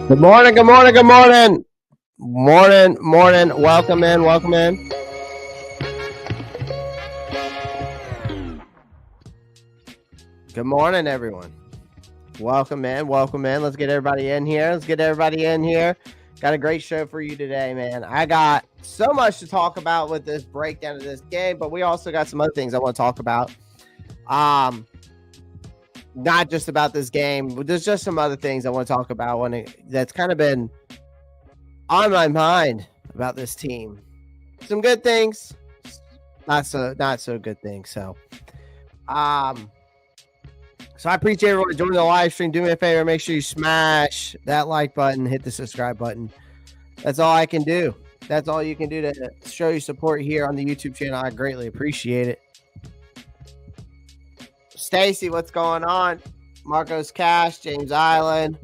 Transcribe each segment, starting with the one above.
Good morning, good morning, good morning. Morning. Welcome in. Good morning, everyone. Welcome in. Let's get everybody in here. Got a great show for you today, man. I got so much to talk about with this breakdown of this game, but we also got some other things I want to talk about. Not just about this game, but there's just some other things I want to talk about that's kind of been on my mind about this team. Some good things, not so good things. So I appreciate everyone joining the live stream. Do me a favor, make sure you smash that like button, hit the subscribe button. That's all I can do. That's all you can do to show your support here on the YouTube channel. I greatly appreciate it. Stacy, what's going on? Marcos Cash, James Island.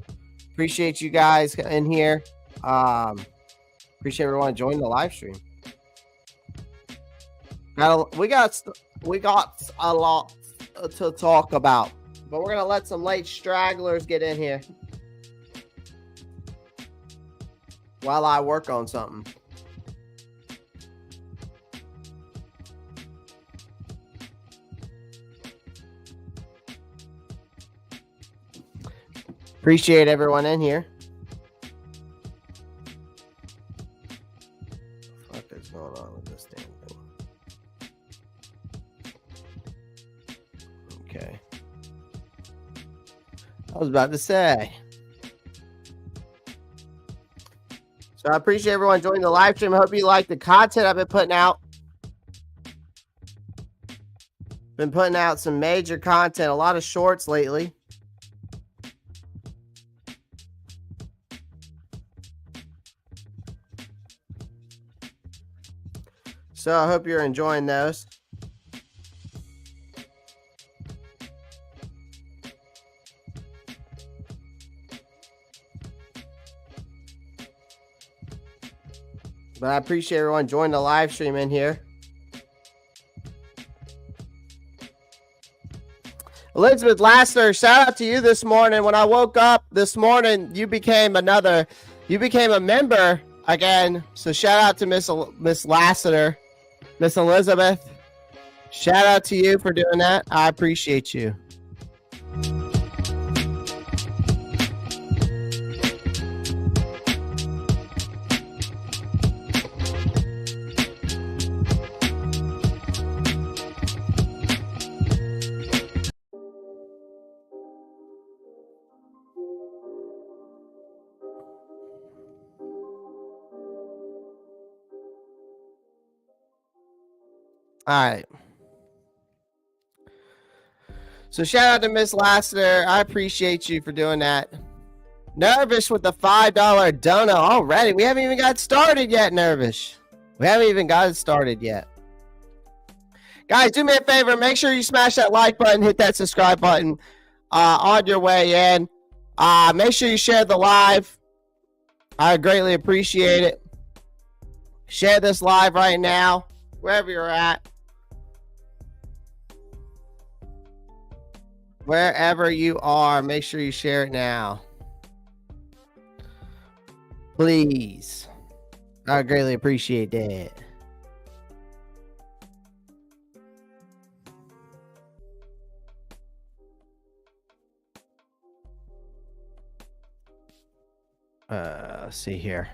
Appreciate you guys in here. Appreciate everyone joining the live stream. We got a lot to talk about, but we're gonna let some late stragglers get in here while I work on something. Appreciate everyone in here. What is going on with this damn thing? Okay. I was about to say. So I appreciate everyone joining the live stream. I hope you like the content I've been putting out. Been putting out some major content, a lot of shorts lately. So I hope you're enjoying those. But I appreciate everyone joining the live stream in here. Elizabeth Lassiter, shout out to you this morning. When I woke up this morning, you became a member again. So shout out to Miss Lassiter. Miss Elizabeth, shout out to you for doing that. I appreciate you. All right. So shout out to Miss Lassiter. I appreciate you for doing that. Nervous with the $5 donut already. We haven't even got started yet, Nervous. We haven't even got it started yet. Guys, do me a favor. Make sure you smash that like button, hit that subscribe button on your way in. Make sure you share the live. I greatly appreciate it. Share this live right now, wherever you're at. Wherever you are, make sure you share it now. Please. I greatly appreciate that. Let's see here.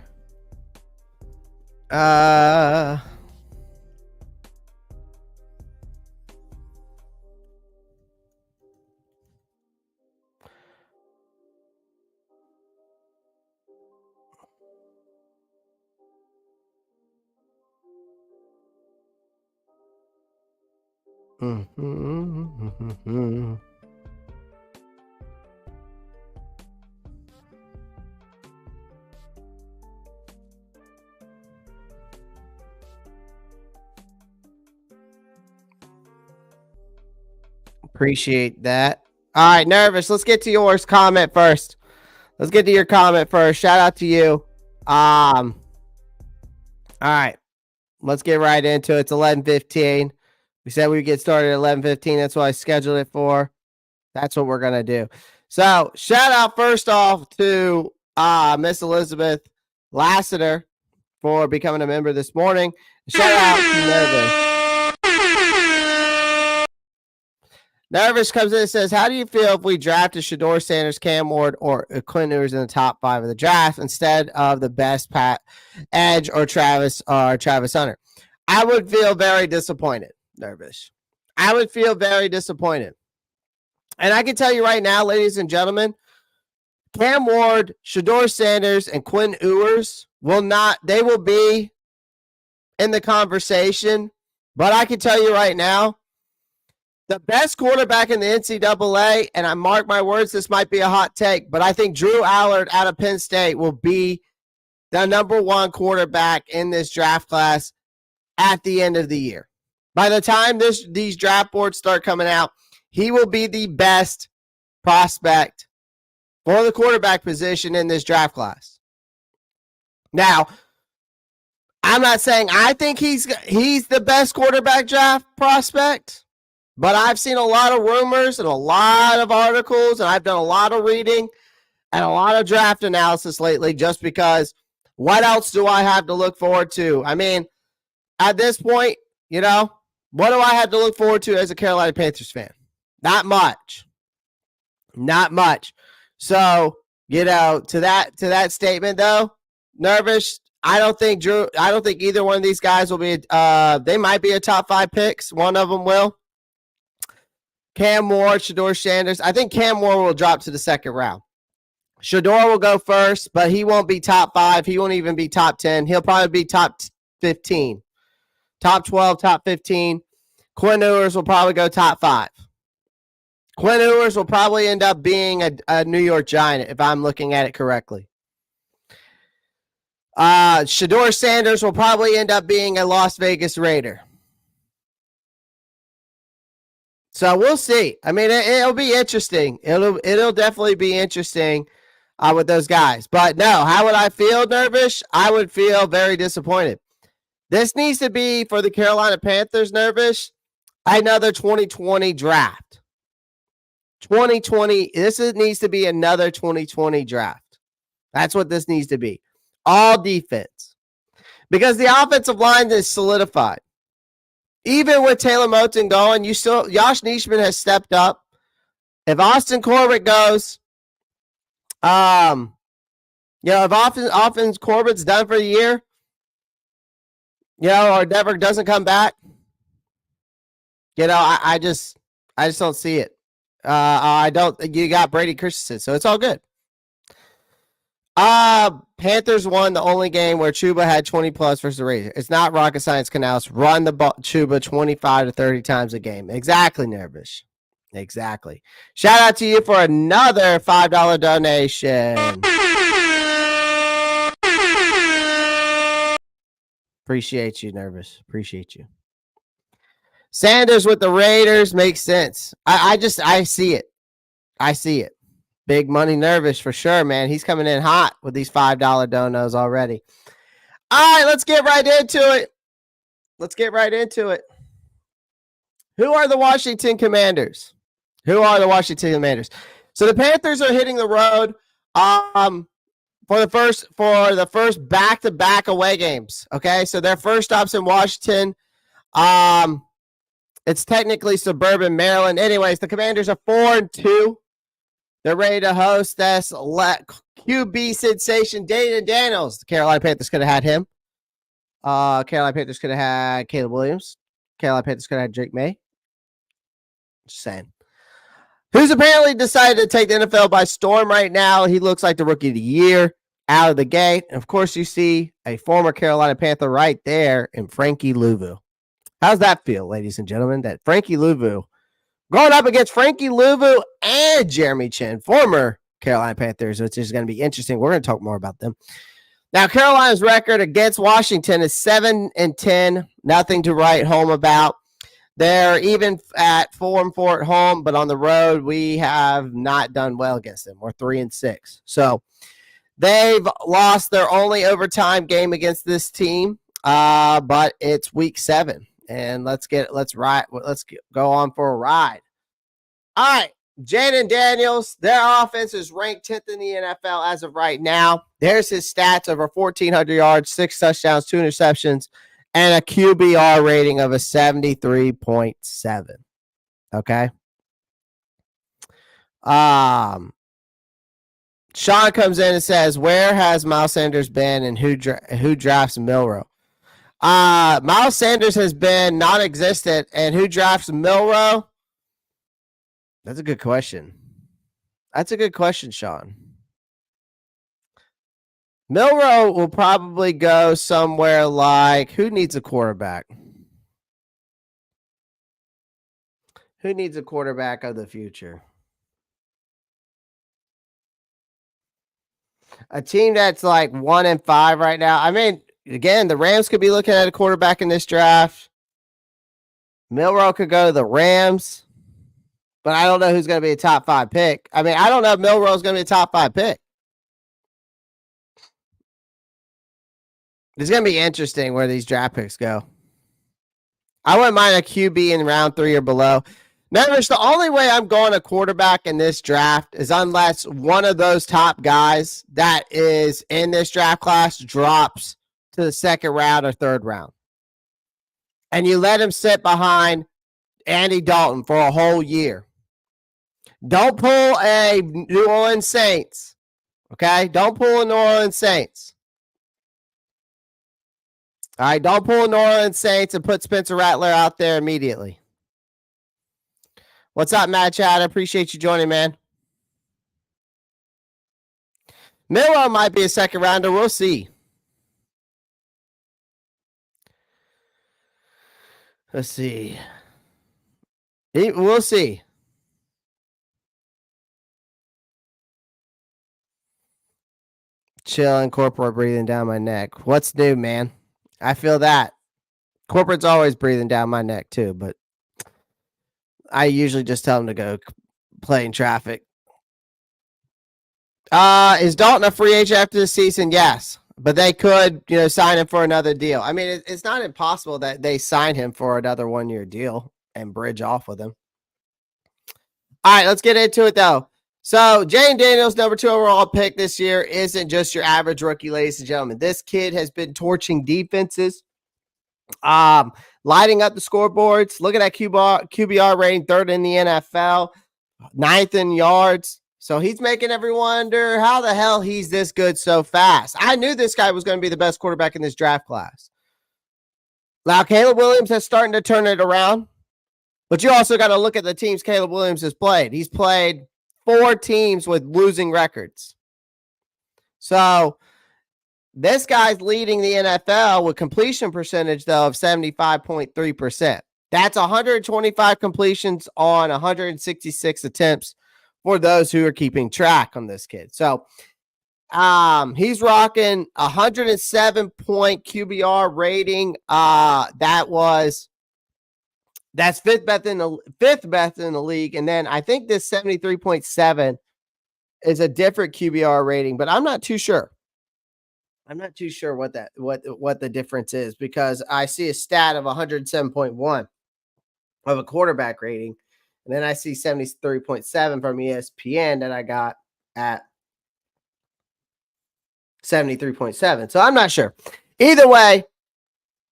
Appreciate that. All right, Nervous. Let's get to yours. Comment first. Let's get to your comment first. Shout out to you. All right. Let's get right into it. It's 11:15. We said we'd get started at 11:15. That's what I scheduled it for. That's what we're going to do. So shout out first off to Miss Elizabeth Lassiter for becoming a member this morning. Shout out to Nervous. Nervous comes in and says, how do you feel if we drafted Shedeur Sanders, Cam Ward, or Quinn Ewers in the top 5 of the draft instead of the best edge or Travis Hunter? I would feel very disappointed, Nervous. I would feel very disappointed. And I can tell you right now, ladies and gentlemen, Cam Ward, Shedeur Sanders, and Quinn Ewers they will be in the conversation. But I can tell you right now, the best quarterback in the NCAA, and I mark my words, this might be a hot take, but I think Drew Allard out of Penn State will be the number 1 quarterback in this draft class at the end of the year. By the time these draft boards start coming out, he will be the best prospect for the quarterback position in this draft class. Now, I'm not saying I think he's the best quarterback draft prospect, but I've seen a lot of rumors and a lot of articles, and I've done a lot of reading and a lot of draft analysis lately just because what else do I have to look forward to? I mean, at this point, what do I have to look forward to as a Carolina Panthers fan? Not much. Not much. So, to that statement though, Nervous, I don't think either one of these guys will be they might be a top 5 picks. One of them will. Cam Ward, Shedeur Sanders. I think Cam Ward will drop to the second round. Shedeur will go first, but he won't be top 5. He won't even be top 10. He'll probably be top 15. Top 12, top 15. Quinn Ewers will probably go top 5. Quinn Ewers will probably end up being a New York Giant if I'm looking at it correctly. Shedeur Sanders will probably end up being a Las Vegas Raider. So we'll see. I mean, it'll be interesting. It'll definitely be interesting with those guys. But no, how would I feel, Nervous? I would feel very disappointed. This needs to be for the Carolina Panthers, Nervous, another 2020 draft. 2020. Needs to be another 2020 draft. That's what this needs to be. All defense. Because the offensive line is solidified. Even with Taylor Moton going, Josh Nijman has stepped up. If Austin Corbett goes, if offense Corbett's done for the year, or never doesn't come back, I just don't see it. You got Brady Christensen, so it's all good. Panthers won the only game where Chuba had 20 plus versus the Raiders. It's not rocket science, Canals. Run the ball, Chuba 25 to 30 times a game. Exactly, Nervous. Exactly. Shout out to you for another $5 donation. Appreciate you, Nervous. Appreciate you. Sanders with the Raiders makes sense. I see it. I see it. Big money Nervous for sure, man. He's coming in hot with these $5 donos already. All right, let's get right into it. Who are the Washington Commanders? So the Panthers are hitting the road for the first back-to-back away games. Okay, so their first stop's in Washington. It's technically suburban Maryland. Anyways, the Commanders are 4-2. They're ready to host this QB sensation, Jayden Daniels. The Carolina Panthers could have had him. Carolina Panthers could have had Caleb Williams. Carolina Panthers could have had Drake May. Just saying. Who's apparently decided to take the NFL by storm right now. He looks like the rookie of the year out of the gate. And of course, you see a former Carolina Panther right there in Frankie Louvu. How's that feel, ladies and gentlemen? That Frankie Louvu going up against Frankie Louvu and Jeremy Chin, former Carolina Panthers, which is going to be interesting. We're going to talk more about them. Now, Carolina's record against Washington is 7-10, nothing to write home about. They're even at 4-4 at home, but on the road, we have not done well against them. We're 3-6. So they've lost their only overtime game against this team, but it's week 7. And let's go on for a ride. All right. Jayden Daniels, their offense is ranked 10th in the NFL as of right now. There's his stats: over 1,400 yards, 6 touchdowns, 2 interceptions, and a QBR rating of a 73.7. Okay. Sean comes in and says, "Where has Miles Sanders been, and who drafts Milroe?" Miles Sanders has been non-existent, and who drafts Milroe? That's a good question. That's a good question, Sean. Milroe will probably go somewhere like, who needs a quarterback? Who needs a quarterback of the future? A team that's like 1-5 right now. I mean, again, the Rams could be looking at a quarterback in this draft. Milroe could go to the Rams, but I don't know who's going to be a top 5 pick. I mean, I don't know if Milroe is going to be a top 5 pick. It's going to be interesting where these draft picks go. I wouldn't mind a QB in round 3 or below. Nevers, the only way I'm going a quarterback in this draft is unless one of those top guys that is in this draft class drops to the 2nd round or 3rd round. And you let him sit behind Andy Dalton for a whole year. Don't pull a New Orleans Saints. Okay? Don't pull a New Orleans Saints. All right, don't pull a New Orleans Saints and put Spencer Rattler out there immediately. What's up, Matt Chad? I appreciate you joining, man. Milroe might be a 2nd rounder. We'll see. Let's see. We'll see. Chilling, corporate breathing down my neck. What's new, man? I feel that. Corporate's always breathing down my neck too, but I usually just tell them to go play in traffic. Is Dalton a free agent after the season? Yes, but they could, sign him for another deal. I mean, it's not impossible that they sign him for another 1-year deal and bridge off with him. All right, let's get into it though. So Jayden Daniels, number 2 overall pick this year, isn't just your average rookie, ladies and gentlemen. This kid has been torching defenses, lighting up the scoreboards. Look at that QBR rating, 3rd in the NFL, 9th in yards. So he's making everyone wonder how the hell he's this good so fast. I knew this guy was going to be the best quarterback in this draft class. Now, Caleb Williams is starting to turn it around, but you also got to look at the teams Caleb Williams has played. He's played 4 teams with losing records. So this guy's leading the NFL with completion percentage, though, of 75.3%. That's 125 completions on 166 attempts for those who are keeping track on this kid. So he's rocking 107-point QBR rating. That's fifth best in the league. And then I think this 73.7 is a different QBR rating, but I'm not too sure. I'm not too sure what the difference is, because I see a stat of 107.1 of a quarterback rating, and then I see 73.7 from ESPN that I got at 73.7. So I'm not sure. Either way,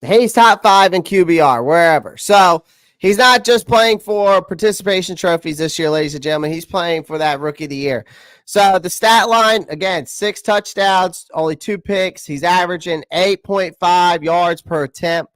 he's top 5 in QBR wherever. So he's not just playing for participation trophies this year, ladies and gentlemen. He's playing for that Rookie of the Year. So the stat line, again, 6 touchdowns, only 2 picks. He's averaging 8.5 yards per attempt.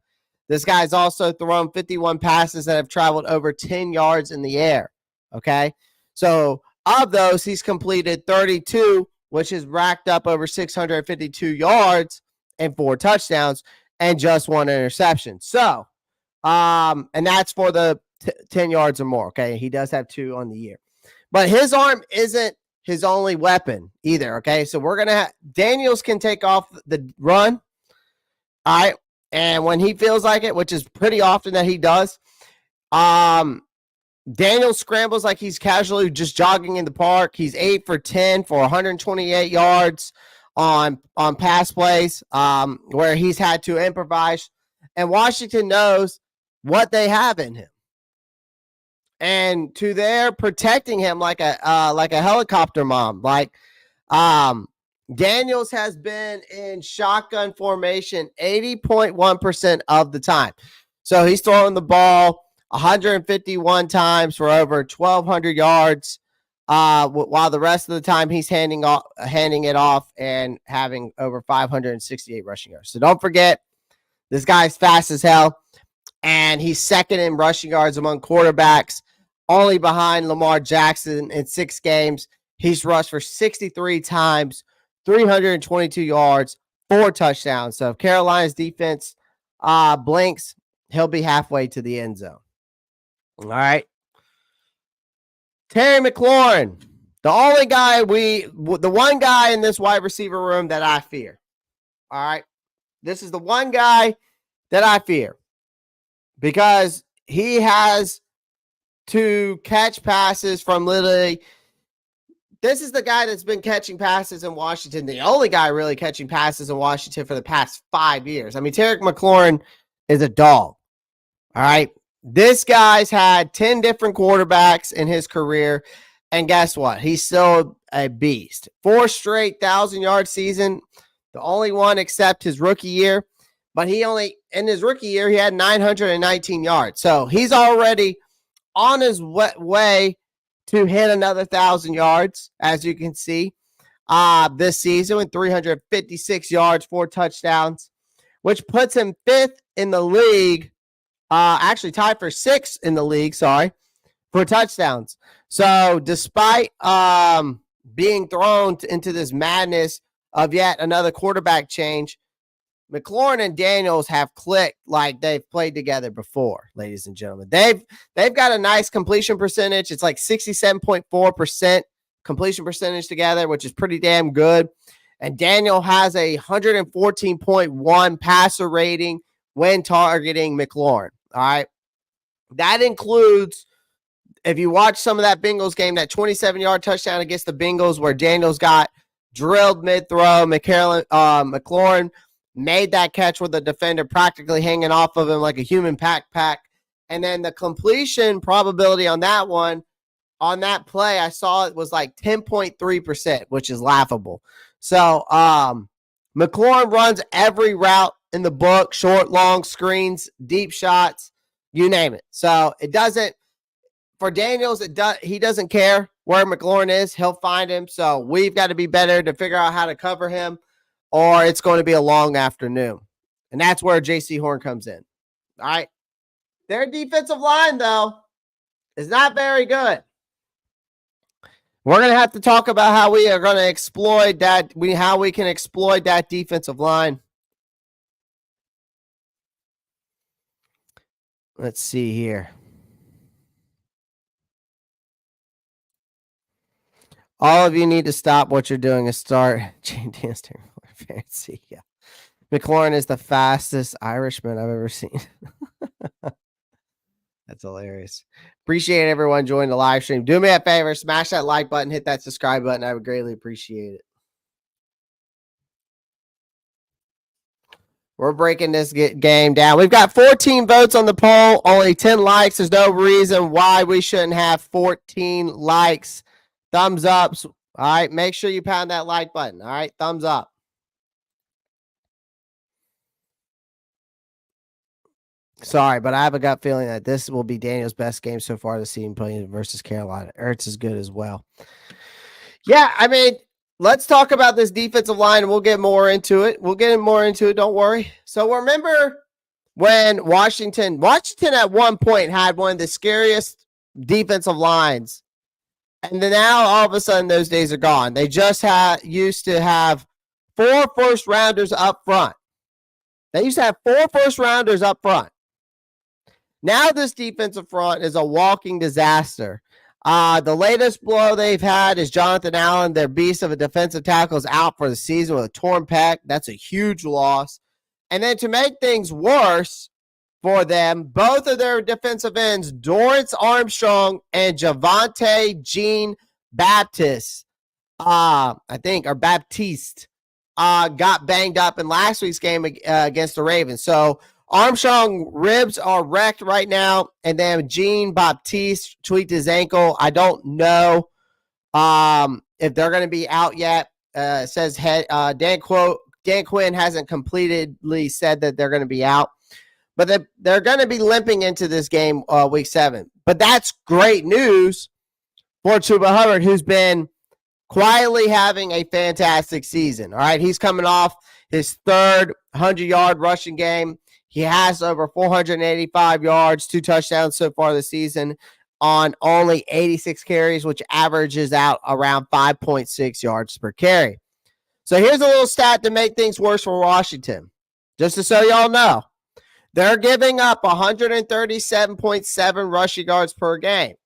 This guy's also thrown 51 passes that have traveled over 10 yards in the air. Okay? So of those, he's completed 32, which has racked up over 652 yards and 4 touchdowns and just 1 interception. So, and that's for the 10 yards or more. Okay? He does have 2 on the year. But his arm isn't his only weapon either. Okay? So we're going to Daniels can take off the run. All right? And when he feels like it, which is pretty often that he does, Daniels scrambles like he's casually just jogging in the park. He's 8 for 10 for 128 yards on pass plays, where he's had to improvise. And Washington knows what they have in him. and to there protecting him like a helicopter mom. Like Daniels has been in shotgun formation 80.1% of the time. So he's throwing the ball 151 times for over 1,200 yards, while the rest of the time he's handing it off and having over 568 rushing yards. So don't forget, this guy's fast as hell, and he's second in rushing yards among quarterbacks, only behind Lamar Jackson in 6 games. He's rushed for 63 times, 322 yards, 4 touchdowns. So if Carolina's defense blinks, he'll be halfway to the end zone. All right. Terry McLaurin, the one guy in this wide receiver room that I fear. All right. This is the one guy that I fear because he has to catch passes from literally. This is the guy that's been catching passes in Washington, the only guy really catching passes in Washington for the past 5 years. I mean, Terry McLaurin is a dog. All right. This guy's had 10 different quarterbacks in his career. And guess what? He's still a beast. 4 straight 1,000-yard season. The only one except his rookie year. But in his rookie year, he had 919 yards. So he's already on his way to hit another 1,000 yards, as you can see, this season with 356 yards, 4 touchdowns, which puts him 5th in the league. Actually tied for 6th in the league, for touchdowns. So despite being thrown into this madness of yet another quarterback change, McLaurin and Daniels have clicked like they've played together before, ladies and gentlemen. They've got a nice completion percentage. It's like 67.4% completion percentage together, which is pretty damn good. And Daniel has a 114.1 passer rating when targeting McLaurin. All right. That includes, if you watch some of that Bengals game, that 27-yard touchdown against the Bengals where Daniels got drilled mid-throw. McLaurin made that catch with the defender practically hanging off of him like a human pack. And then the completion probability on that one, on that play, I saw it was like 10.3%, which is laughable. So McLaurin runs every route in the book, short, long, screens, deep shots, you name it. So it doesn't, for Daniels, he doesn't care where McLaurin is. He'll find him. So we've got to be better to figure out how to cover him, or it's going to be a long afternoon. And that's where J.C. Horn comes in. All right. Their defensive line, though, is not very good. We're going to have to talk about how we are going to exploit that, how we can exploit that defensive line. Let's see here. All of you need to stop what you're doing and start Jayden Daniels fancy. Yeah. McLaurin is the fastest Irishman I've ever seen. That's hilarious. Appreciate everyone joining the live stream. Do me a favor, smash that like button, hit that subscribe button. I would greatly appreciate it. We're breaking this game down. We've got 14 votes on the poll, only 10 likes. There's no reason why we shouldn't have 14 likes. Thumbs ups. All right, make sure you pound that like button. All right, thumbs up. Sorry, but I have a gut feeling that this will be Daniel's best game so far this season playing versus Carolina. Ertz is good as well. Yeah, I mean, let's talk about this defensive line, and we'll get more into it. Don't worry. So remember when Washington at one point had one of the scariest defensive lines, and then now all of a sudden those days are gone. They just used to have 4 first-rounders up front. They used to have 4 first-rounders up front. Now this defensive front is a walking disaster. The latest blow they've had is Jonathan Allen, their beast of a defensive tackle, is out for the season with a torn pec. That's a huge loss. And then to make things worse for them, both of their defensive ends, Dorrance Armstrong and Javonte Jean Baptiste, got banged up in last week's game against the Ravens. So Armstrong ribs are wrecked right now, and then Jean Baptiste tweaked his ankle. I don't know if they're going to be out yet. It says Dan Quinn hasn't completely said that they're going to be out, but they're going to be limping into this game week 7. But that's great news for Chuba Hubbard, who's been quietly having a fantastic season. All right, he's coming off his third 100-yard rushing game. He has over 485 yards, 2 touchdowns so far this season on only 86 carries, which averages out around 5.6 yards per carry. So here's a little stat to make things worse for Washington. Just so y'all know, they're giving up 137.7 rushing yards per game.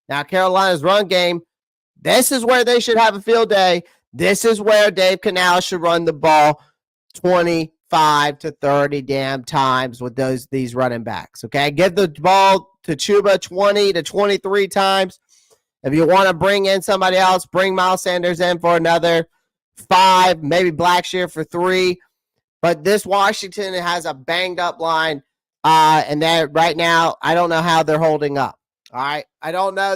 Now, Carolina's run game, this is where they should have a field day. This is where Dave Canales should run the ball 25 to 30 damn times with these running backs. Okay, give the ball to Chuba 20 to 23 times. If you want to bring in somebody else, bring Miles Sanders in for another 5, maybe Blackshear for 3. But this Washington has a banged up line, and that right now I don't know how they're holding up. All right, we don't know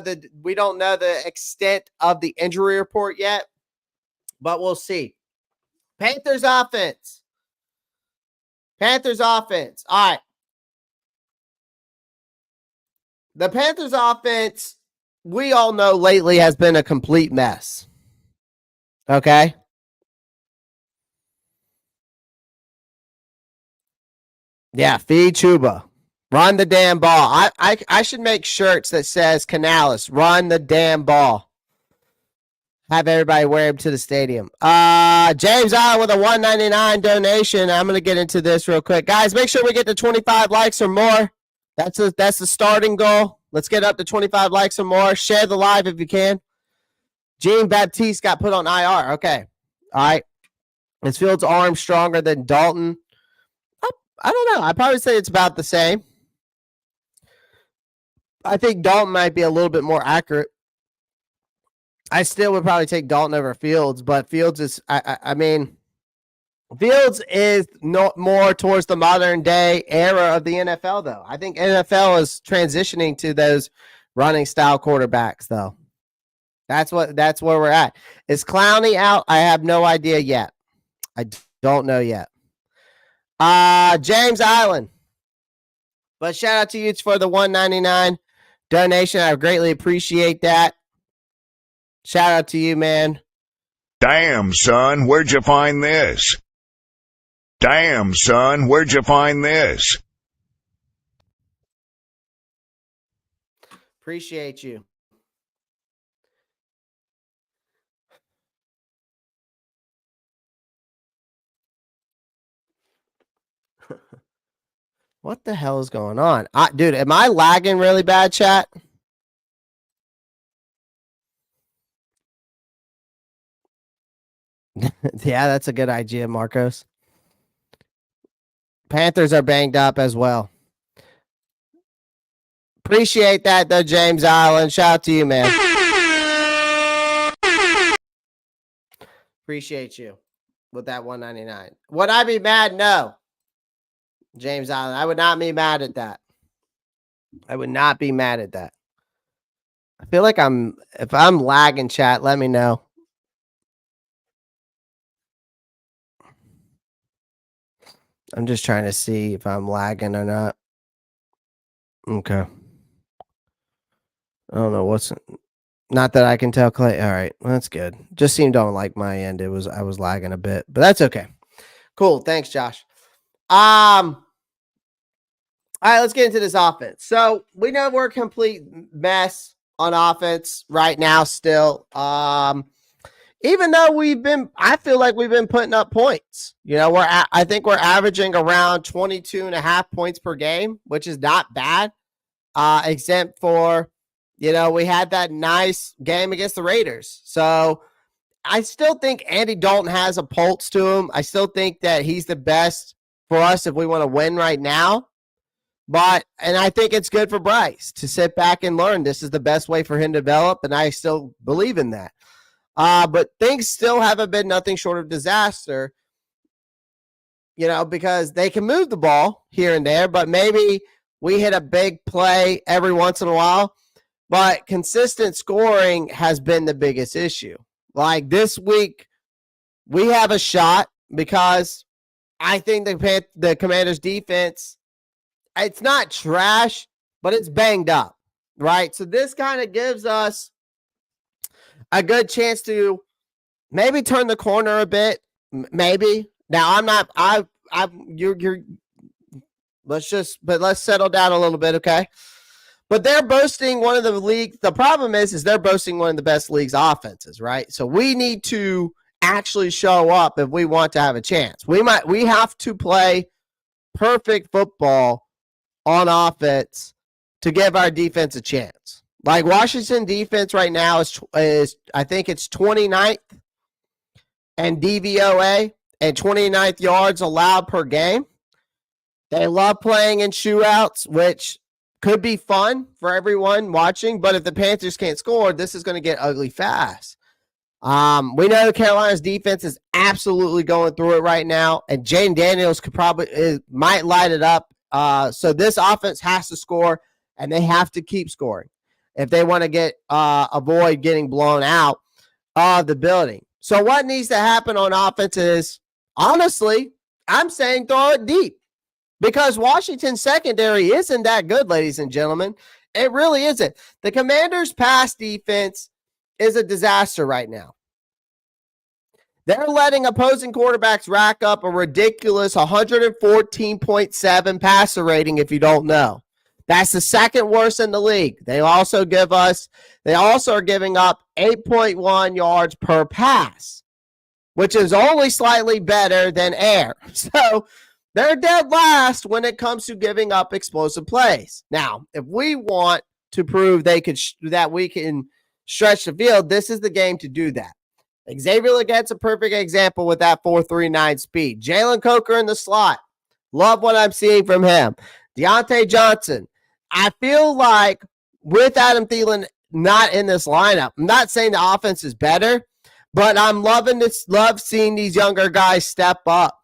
the extent of the injury report yet, but we'll see. Panthers offense. All right. The Panthers offense, we all know lately has been a complete mess. Okay? Yeah, feed Chuba. Run the damn ball. I should make shirts that says Canales, run the damn ball. Have everybody wear him to the stadium. James Allen with a $1.99 donation. I'm going to get into this real quick. Guys, make sure we get to 25 likes or more. That's the starting goal. Let's get up to 25 likes or more. Share the live if you can. Jean Baptiste got put on IR. Okay. All right. Is Fields' arm stronger than Dalton? I don't know. I'd probably say it's about the same. I think Dalton might be a little bit more accurate. I still would probably take Dalton over Fields, but Fields is, Fields is more towards the modern day era of the NFL, though. I think NFL is transitioning to those running style quarterbacks, though. That's where we're at. Is Clowney out? I have no idea yet. I don't know yet. James Island. But shout out to you for the $1.99 donation. I greatly appreciate that. Shout out to you, man. Damn, son, where'd you find this? Damn, son, where'd you find this? Appreciate you. What the hell is going on? Dude, am I lagging really bad, chat? Yeah, that's a good idea, Marcos. Panthers are banged up as well. Appreciate that, though, James Island. Shout out to you, man. Appreciate you with that $1.99. Would I be mad? No. James Island, I would not be mad at that. I would not be mad at that. I feel like if I'm lagging, chat, let me know. I'm just trying to see if I'm lagging or not. Okay. I don't know what's not that I can tell, Clay. All right, well, that's good. Just seemed on like my end. I was lagging a bit, but that's okay. Cool. Thanks, Josh. All right, let's get into this offense. So we know we're a complete mess on offense right now still. Even though I feel like we've been putting up points. You know, I think we're averaging around 22.5 points per game, which is not bad. Except for, we had that nice game against the Raiders. So I still think Andy Dalton has a pulse to him. I still think that he's the best for us if we want to win right now. And I think it's good for Bryce to sit back and learn. This is the best way for him to develop, and I still believe in that. But things still haven't been nothing short of disaster. because they can move the ball here and there, but maybe we hit a big play every once in a while. But consistent scoring has been the biggest issue. Like this week, we have a shot because I think the Commanders' defense, it's not trash, but it's banged up, right? So this kind of gives us a good chance to maybe turn the corner a bit. Maybe. Now let's settle down a little bit, okay? But they're boasting one of the league. The problem is they're boasting one of the best league's offenses, right? So we need to actually show up if we want to have a chance. We have to play perfect football on offense to give our defense a chance. Like Washington defense right now is I think it's 29th and DVOA and 29th yards allowed per game. They love playing in shootouts, which could be fun for everyone watching, but if the Panthers can't score, this is going to get ugly fast. We know Carolina's defense is absolutely going through it right now, and Jayden Daniels might light it up. So this offense has to score, and they have to keep scoring if they want to avoid getting blown out of the building. So what needs to happen on offense is, honestly, I'm saying throw it deep. Because Washington's secondary isn't that good, ladies and gentlemen. It really isn't. The Commanders' pass defense is a disaster right now. They're letting opposing quarterbacks rack up a ridiculous 114.7 passer rating, if you don't know. That's the second worst in the league. They also are giving up 8.1 yards per pass, which is only slightly better than air. So they're dead last when it comes to giving up explosive plays. Now, if we want to prove that we can stretch the field, this is the game to do that. Xavier Leggett's a perfect example with that 4.39 speed. Jalen Coker in the slot. Love what I'm seeing from him. Deontay Johnson. I feel like with Adam Thielen not in this lineup, I'm not saying the offense is better, but I'm love seeing these younger guys step up,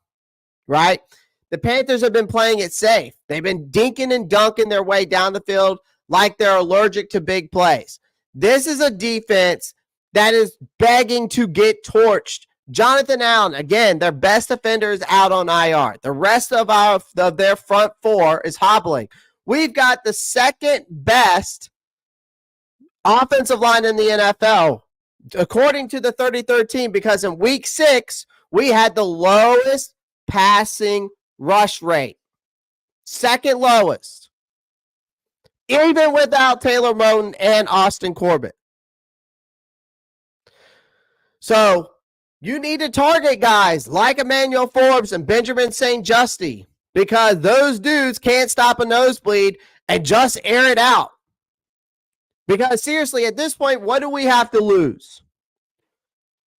right? The Panthers have been playing it safe. They've been dinking and dunking their way down the field like they're allergic to big plays. This is a defense that is begging to get torched. Jonathan Allen, again, their best defender is out on IR. The rest of their front four is hobbling. We've got the second best offensive line in the NFL, according to the 33rd team, because in week 6, we had the lowest passing rush rate. Second lowest. Even without Taylor Moton and Austin Corbett. So you need to target guys like Emmanuel Forbes and Benjamin St. Justy, because those dudes can't stop a nosebleed and just air it out. Because seriously, at this point, what do we have to lose?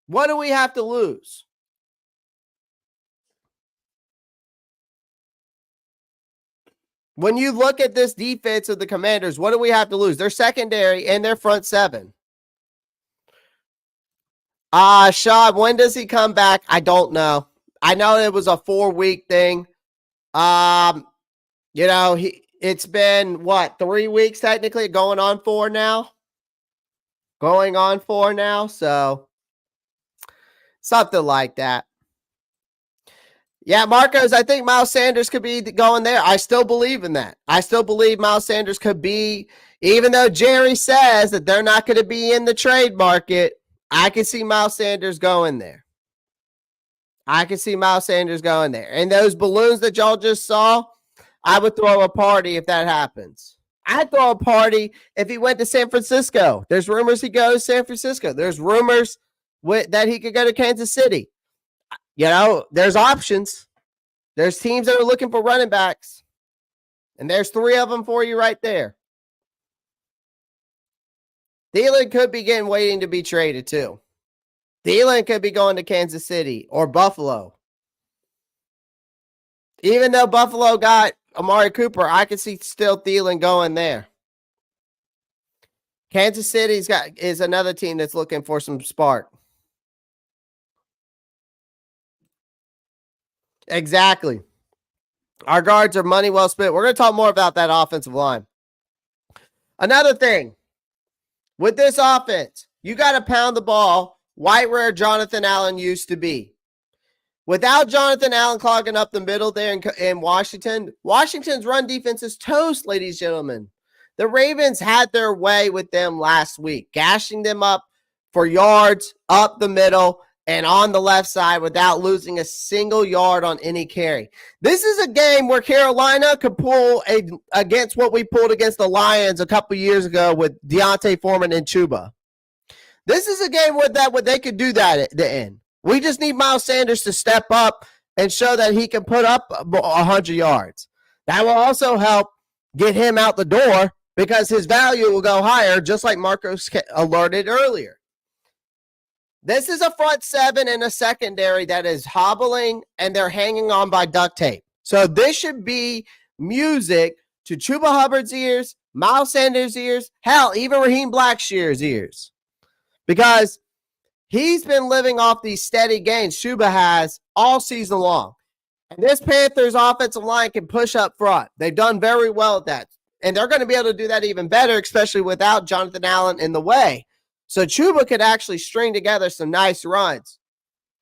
What do we have to lose? When you look at this defense of the Commanders, what do we have to lose? Their secondary and their front seven. Sean, when does he come back? I don't know. I know it was a 4-week thing. It's been 3 weeks technically, going on 4 now. So something like that. Yeah, Marcos, I think Miles Sanders could be going there. I still believe in that. I still believe Miles Sanders could be, even though Jerry says that they're not going to be in the trade market, I can see Miles Sanders going there. And those balloons that y'all just saw, I would throw a party if that happens. I'd throw a party if he went to San Francisco. There's rumors he goes to San Francisco. There's rumors that he could go to Kansas City. There's options. There's teams that are looking for running backs. And there's 3 of them for you right there. Thielen could be waiting to be traded too. Thielen could be going to Kansas City or Buffalo. Even though Buffalo got Amari Cooper, I could see still Thielen going there. Kansas City is another team that's looking for some spark. Exactly. Our guards are money well spent. We're going to talk more about that offensive line. Another thing with this offense, you got to pound the ball right where Jonathan Allen used to be. Without Jonathan Allen clogging up the middle there in Washington, Washington's run defense is toast, ladies and gentlemen. The Ravens had their way with them last week, gashing them up for yards up the middle and on the left side without losing a single yard on any carry. This is a game where Carolina could pull against what we pulled against the Lions a couple years ago with Deontay Foreman and Chuba. This is a game where they could do that at the end. We just need Miles Sanders to step up and show that he can put up 100 yards. That will also help get him out the door because his value will go higher, just like Marcos alerted earlier. This is a front seven and a secondary that is hobbling, and they're hanging on by duct tape. So this should be music to Chuba Hubbard's ears, Miles Sanders' ears, hell, even Raheem Blackshear's ears. Because he's been living off these steady gains Chuba has all season long. And this Panthers offensive line can push up front. They've done very well at that. And they're going to be able to do that even better, especially without Jonathan Allen in the way. So Chuba could actually string together some nice runs.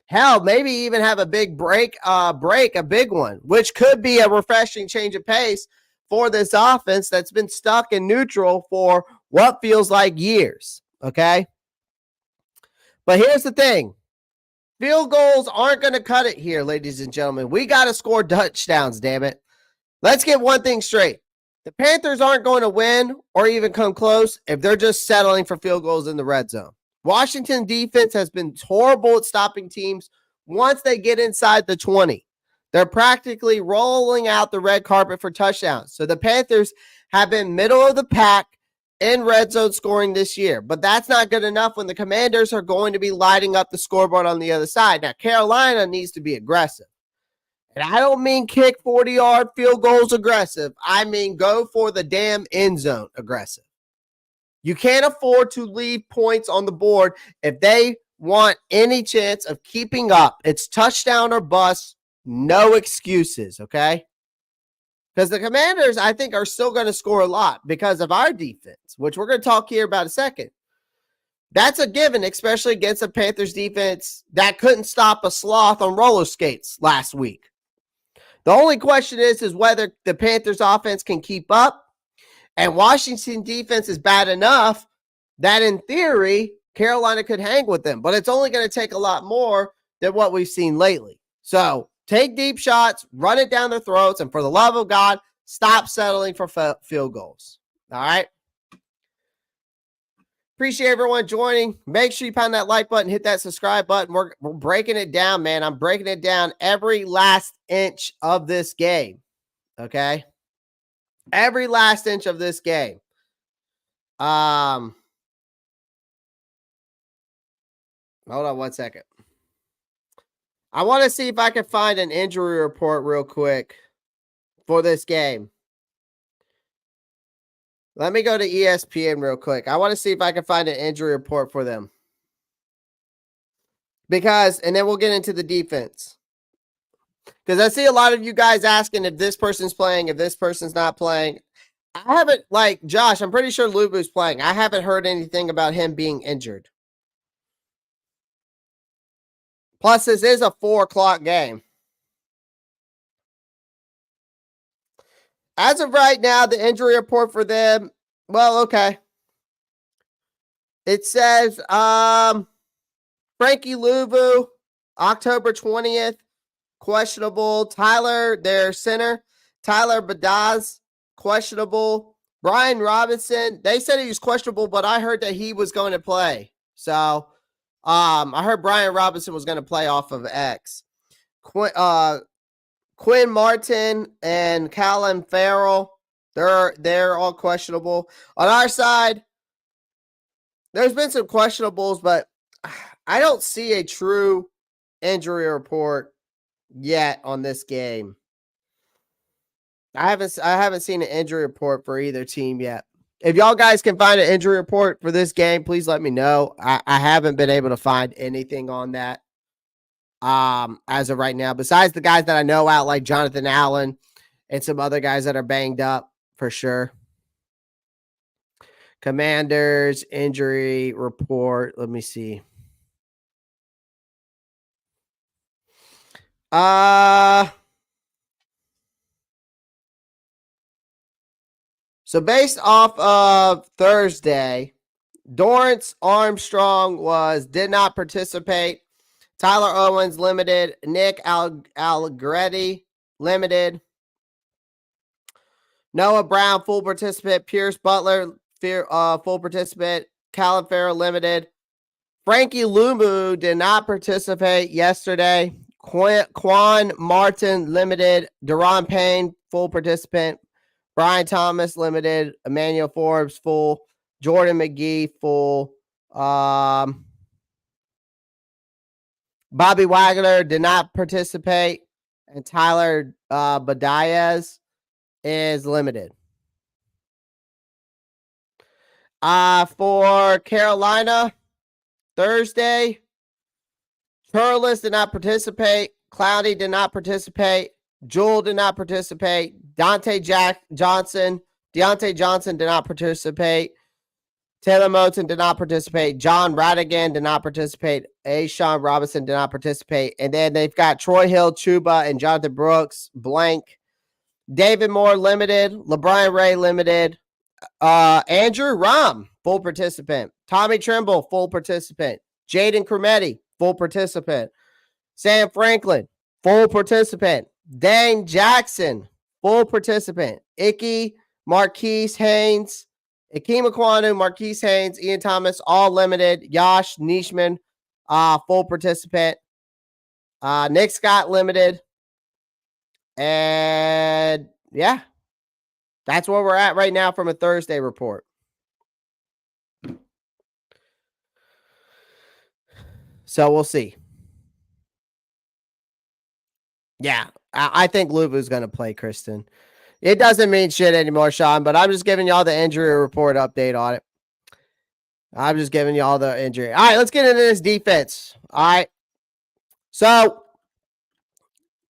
Hell, maybe even have a big a big one, which could be a refreshing change of pace for this offense that's been stuck in neutral for what feels like years. Okay? But here's the thing. Field goals aren't going to cut it here, ladies and gentlemen. We got to score touchdowns, damn it. Let's get one thing straight. The Panthers aren't going to win or even come close if they're just settling for field goals in the red zone. Washington defense has been horrible at stopping teams once they get inside the 20. They're practically rolling out the red carpet for touchdowns. So the Panthers have been middle of the pack in red zone scoring this year. But that's not good enough when the Commanders are going to be lighting up the scoreboard on the other side. Now, Carolina needs to be aggressive. And I don't mean kick 40-yard field goals aggressive. I mean go for the damn end zone aggressive. You can't afford to leave points on the board if they want any chance of keeping up. It's touchdown or bust. No excuses, okay? Because the Commanders, I think, are still going to score a lot because of our defense, which we're going to talk here about a second. That's a given, especially against a Panthers defense that couldn't stop a sloth on roller skates last week. The only question is whether the Panthers offense can keep up, and Washington defense is bad enough that in theory, Carolina could hang with them, but it's only going to take a lot more than what we've seen lately. So take deep shots, run it down their throats, and for the love of God, stop settling for field goals. All right? Appreciate everyone joining. Make sure you pound that like button, hit that subscribe button. We're breaking it down, man. I'm breaking it down every last inch of this game. Okay? Every last inch of this game. Hold on one second. I want to see if I can find an injury report real quick for this game. Let me go to ESPN real quick. I want to see if I can find an injury report for them. And then we'll get into the defense. Because I see a lot of you guys asking if this person's playing, if this person's not playing. I haven't, Josh, I'm pretty sure Lubu's playing. I haven't heard anything about him being injured. Plus, this is a 4:00 game. As of right now, the injury report for them, well, okay. It says Frankie Luvu, October 20th, questionable. Tyler, their center, Tyler Badaz, questionable. Brian Robinson, they said he was questionable, but I heard that he was going to play. So I heard Brian Robinson was going to play off of X. Quinn Martin and Callum Farrell, they're all questionable. On our side, there's been some questionables, but I don't see a true injury report yet on this game. I haven't seen an injury report for either team yet. If y'all guys can find an injury report for this game, please let me know. I haven't been able to find anything on that. as of right now, besides the guys that I know out, like Jonathan Allen and some other guys that are banged up for sure. Commanders injury report. Let me see. So based off of Thursday, Dorrance Armstrong did not participate. Tyler Owens limited. Nick Allegretti limited. Noah Brown full participant. Pierce Butler full participant. Callum Farrell limited. Frankie Lumu did not participate yesterday. Quan Martin limited. Deron Payne full participant. Brian Thomas limited. Emmanuel Forbes full. Jordan McGee full. Bobby Wagner did not participate. And Tyler Badias is limited. For Carolina, Thursday, Turles did not participate. Cloudy did not participate. Jewel did not participate. Deontay Johnson did not participate. Taylor Moton did not participate. John Radigan did not participate. Sean Robinson did not participate. And then they've got Troy Hill, Chuba, and Jonathan Brooks, blank. David Moore, limited. LeBron Ray, limited. Andrew Rom, full participant. Tommy Trimble, full participant. Jaden Crometti, full participant. Sam Franklin, full participant. Dane Jackson, full participant. Icky, Marquise Haynes, Akeem Aquanu, Marquise Haynes, Ian Thomas, all limited. Yash Nishman, full participant. Nick Scott, limited. And yeah, that's where we're at right now from a Thursday report. So we'll see. Yeah, I think Luvu's going to play, Kristen. It doesn't mean shit anymore, Sean, but I'm just giving y'all the injury report update on it. I'm just giving y'all the injury. All right, let's get into this defense. All right. So,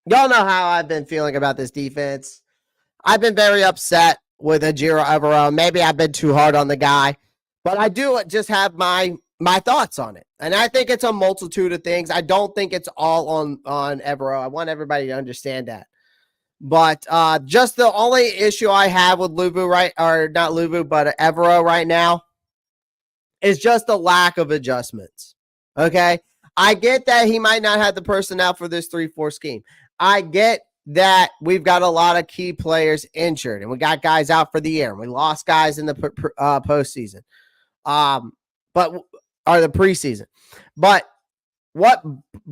y'all know how I've been feeling about this defense. I've been very upset with Ejiro Evero. Maybe I've been too hard on the guy, but I do just have my thoughts on it. And I think it's a multitude of things. I don't think it's all on Evero. I want everybody to understand that. But just the only issue I have with Luvu, not Luvu, but Evero right now is just the lack of adjustments. Okay? I get that he might not have the personnel for this 3-4 scheme. I get that we've got a lot of key players injured, and we got guys out for the year, and we lost guys in the postseason, or the preseason. But what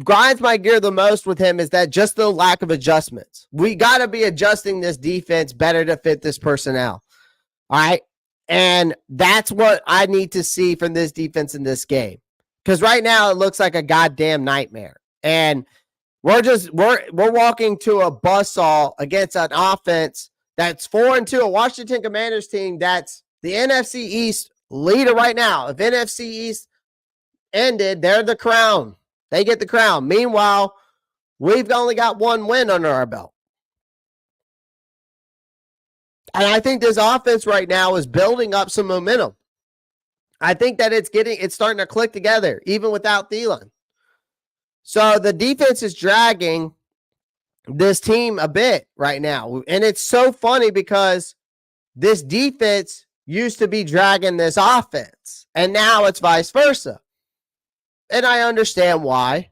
grinds my gear the most with him is that just the lack of adjustments. We got to be adjusting this defense better to fit this personnel. All right. And that's what I need to see from this defense in this game. Because right now it looks like a goddamn nightmare. And we're walking to a buzzsaw against an offense that's 4-2, a Washington Commanders team that's the NFC East leader right now. If NFC East ended, they're the crown. They get the crown. Meanwhile, we've only got one win under our belt. And I think this offense right now is building up some momentum. I think that it's starting to click together, even without Thielen. So the defense is dragging this team a bit right now. And it's so funny because this defense used to be dragging this offense, and now it's vice versa. And I understand why.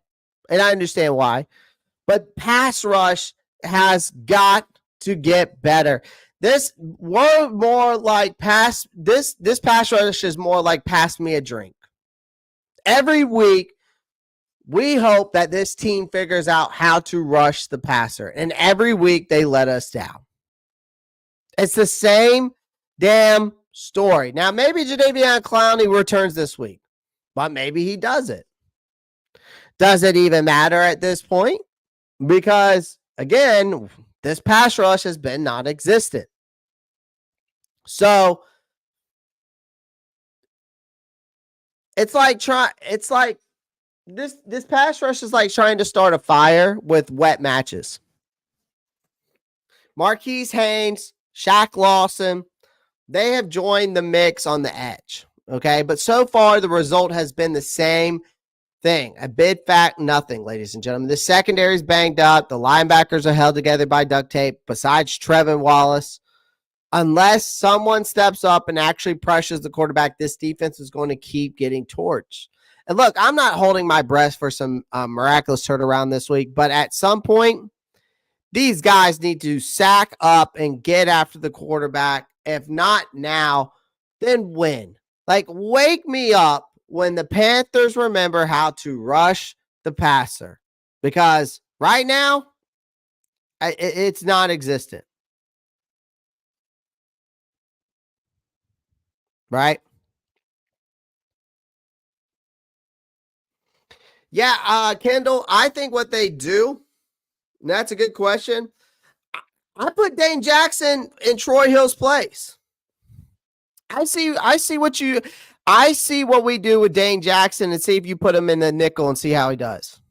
But pass rush has got to get better. This pass rush is more like pass me a drink. Every week, we hope that this team figures out how to rush the passer. And every week, they let us down. It's the same damn story. Now, maybe Jadeveon Clowney returns this week, but maybe he doesn't. Does it even matter at this point? Because, again, this pass rush has been non-existent. So, it's like this pass rush is like trying to start a fire with wet matches. Marquise Haynes, Shaq Lawson, they have joined the mix on the edge. Okay, but so far the result has been the same thing. A big fat nothing, ladies and gentlemen. The secondary is banged up. The linebackers are held together by duct tape, besides Trevin Wallace. Unless someone steps up and actually pressures the quarterback, this defense is going to keep getting torched. And look, I'm not holding my breath for some miraculous turnaround this week, but at some point, these guys need to sack up and get after the quarterback. If not now, then when? Like, wake me up when the Panthers remember how to rush the passer. Because right now, it's non-existent. Right? Yeah, Kendall, I think what they do, and that's a good question. I put Dane Jackson in Troy Hill's place. I see what we do with Dane Jackson and see if you put him in the nickel and see how he does.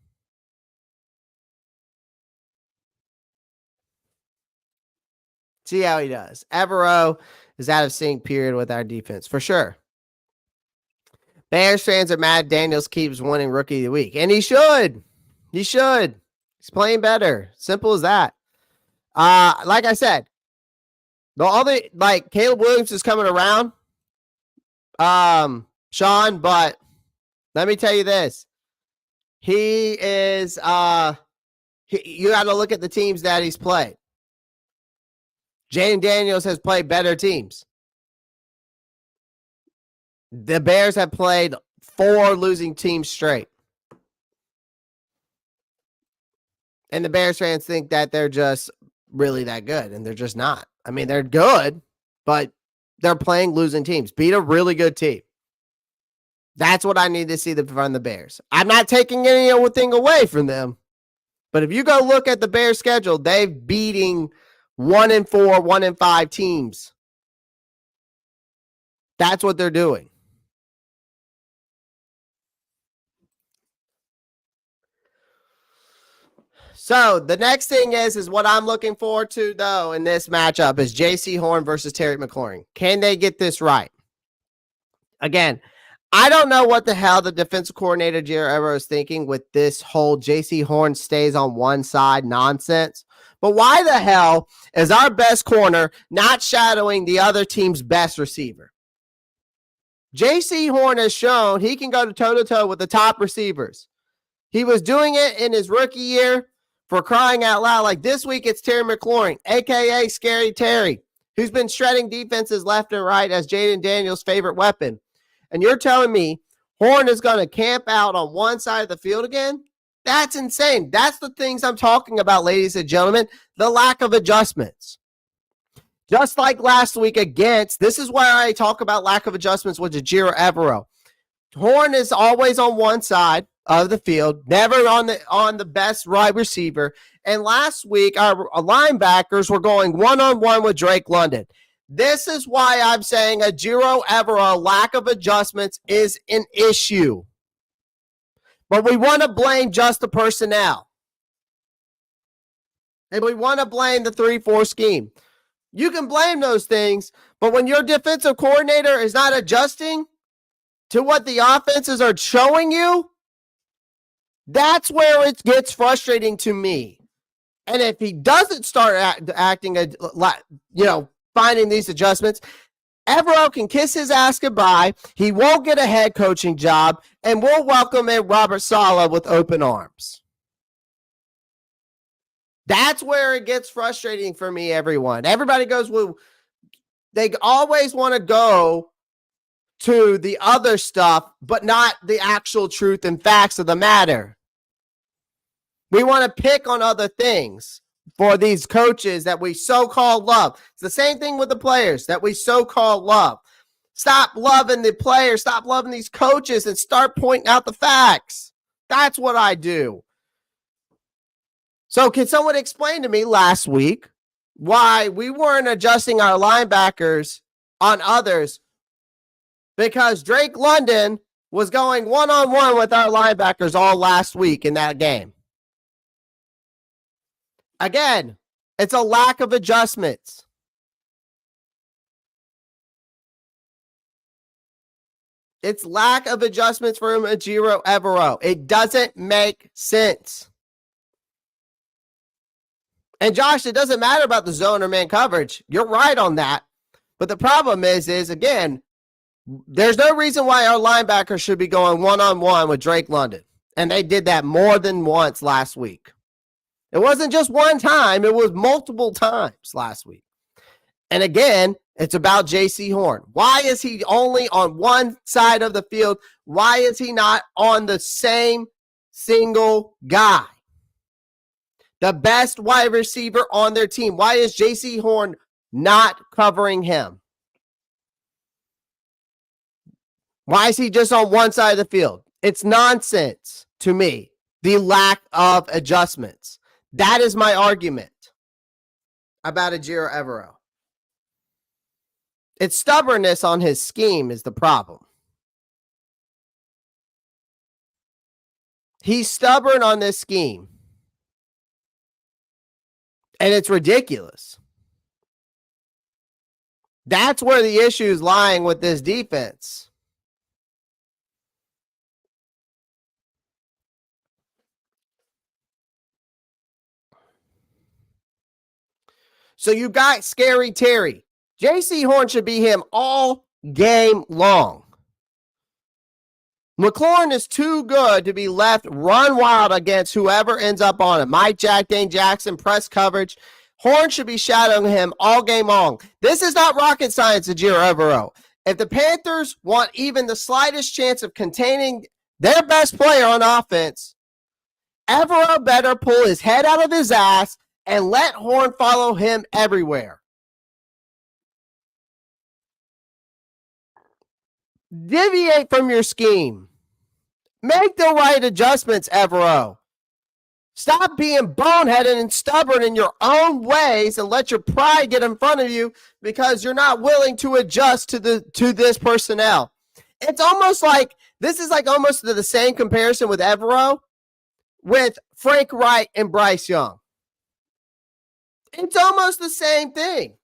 See how he does. Evero is out of sync, period, with our defense, for sure. Bears fans are mad Daniels keeps winning Rookie of the Week. And he should. He should. He's playing better. Simple as that. Like I said, Caleb Williams is coming around. Sean, but let me tell you this. He is you got to look at the teams that he's played. Jayden Daniels has played better teams. The Bears have played 4 losing teams straight. And the Bears fans think that they're just really that good, and they're just not. I mean, they're good, but they're playing losing teams. Beat a really good team. That's what I need to see from the Bears. I'm not taking anything away from them, but if you go look at the Bears schedule, they're beating 1-4, 1-5 teams. That's what they're doing. So the next thing is what I'm looking forward to, though, in this matchup is J.C. Horn versus Terry McLaurin. Can they get this right? Again, I don't know what the hell the defensive coordinator, Jerry Evero, is thinking with this whole J.C. Horn stays on one side nonsense. But why the hell is our best corner not shadowing the other team's best receiver? J.C. Horn has shown he can go toe-to-toe with the top receivers. He was doing it in his rookie year. For crying out loud, like this week, it's Terry McLaurin, a.k.a. Scary Terry, who's been shredding defenses left and right as Jayden Daniels' favorite weapon. And you're telling me Horn is going to camp out on one side of the field again? That's insane. That's the things I'm talking about, ladies and gentlemen, the lack of adjustments. Just like last week this is why I talk about lack of adjustments with Jajiro Evero. Horn is always on one side of the field, never on the best wide receiver. And last week, our linebackers were going one-on-one with Drake London. This is why I'm saying Jajiro Evero lack of adjustments is an issue. But we want to blame just the personnel. And we want to blame the 3-4 scheme. You can blame those things, but when your defensive coordinator is not adjusting to what the offenses are showing you, that's where it gets frustrating to me. And if he doesn't start acting, finding these adjustments, Evero can kiss his ass goodbye. He won't get a head coaching job, and we'll welcome in Robert Saleh with open arms. That's where it gets frustrating for me, everyone. Everybody goes, well, they always want to go to the other stuff, but not the actual truth and facts of the matter. We want to pick on other things for these coaches that we so-called love. It's the same thing with the players that we so-called love. Stop loving the players. Stop loving these coaches and start pointing out the facts. That's what I do. So can someone explain to me last week why we weren't adjusting our linebackers on others? Because Drake London was going one-on-one with our linebackers all last week in that game. Again, it's a lack of adjustments. It's lack of adjustments for Ejiro Evero. It doesn't make sense. And Josh, it doesn't matter about the zone or man coverage. You're right on that. But the problem is again, there's no reason why our linebackers should be going one-on-one with Drake London. And they did that more than once last week. It wasn't just one time. It was multiple times last week. And again, it's about J.C. Horn. Why is he only on one side of the field? Why is he not on the same single guy? The best wide receiver on their team. Why is J.C. Horn not covering him? Why is he just on one side of the field? It's nonsense to me. The lack of adjustments. That is my argument about Ejiro Evero. It's stubbornness on his scheme is the problem. He's stubborn on this scheme. And it's ridiculous. That's where the issue is lying with this defense. So you got Scary Terry. J.C. Horn should be him all game long. McLaurin is too good to be left run wild against whoever ends up on him. Mike Jack, Dane Jackson, press coverage. Horn should be shadowing him all game long. This is not rocket science, Ejiro Evero. If the Panthers want even the slightest chance of containing their best player on offense, Evero better pull his head out of his ass and let Horn follow him everywhere. Deviate from your scheme. Make the right adjustments, Evero. Stop being boneheaded and stubborn in your own ways and let your pride get in front of you because you're not willing to adjust to this personnel. It's almost like this is like almost the same comparison with Evero with Frank Wright and Bryce Young. It's almost the same thing.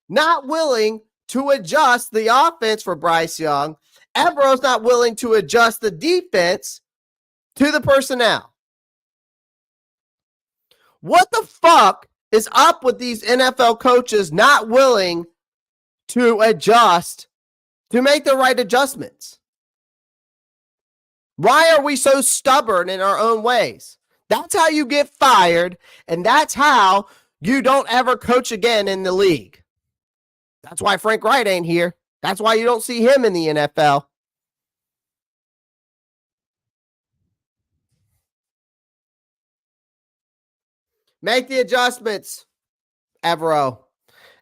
Not willing to adjust the offense for Bryce Young. Evero's not willing to adjust the defense to the personnel. What the fuck is up with these NFL coaches not willing to adjust, to make the right adjustments? Why are we so stubborn in our own ways? That's how you get fired, and that's how you don't ever coach again in the league. That's why Frank Wright ain't here. That's why you don't see him in the NFL. Make the adjustments, Evero.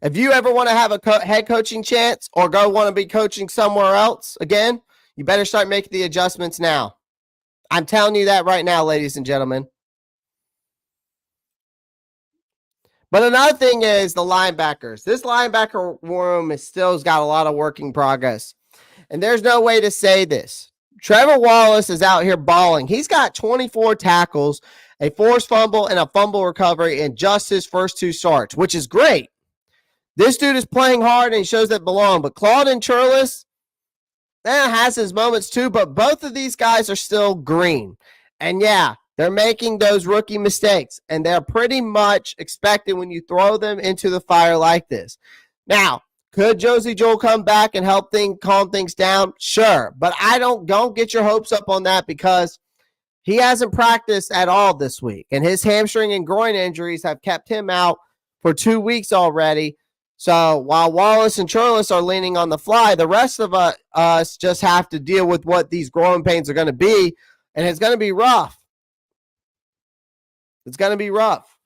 If you ever want to have a head coaching chance or want to be coaching somewhere else again, you better start making the adjustments now. I'm telling you that right now, ladies and gentlemen. But another thing is the linebackers. This linebacker room has got a lot of work in progress. And there's no way to say this. Trevor Wallace is out here balling. He's got 24 tackles, a forced fumble, and a fumble recovery in just his first 2 starts, which is great. This dude is playing hard and he shows that belong. But Claudin Churlis has his moments too, but both of these guys are still green. And yeah, they're making those rookie mistakes, and they're pretty much expected when you throw them into the fire like this. Now, could Josie Joel come back and help calm things down? Sure, but don't get your hopes up on that because he hasn't practiced at all this week, and his hamstring and groin injuries have kept him out for 2 weeks already. So while Wallace and Churlis are leaning on the fly, the rest of us just have to deal with what these growing pains are going to be, and it's going to be rough. It's going to be rough.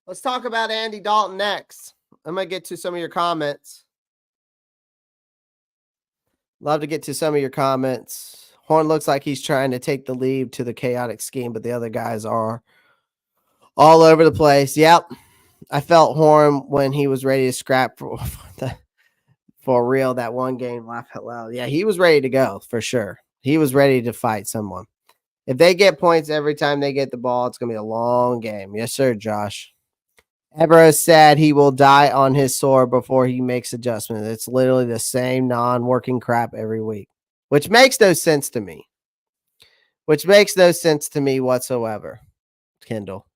Let's talk about Andy Dalton next. I'm going to get to some of your comments. Love to get to some of your comments. Horn looks like he's trying to take the lead to the chaotic scheme, but the other guys are all over the place. Yep. I felt Horn when he was ready to scrap For real, that one game, laugh out loud. Yeah, he was ready to go for sure. He was ready to fight someone. If they get points every time they get the ball, it's going to be a long game. Yes, sir, Josh. Ebro said he will die on his sword before he makes adjustments. It's literally the same non-working crap every week, which makes no sense to me. Whatsoever, Kendall.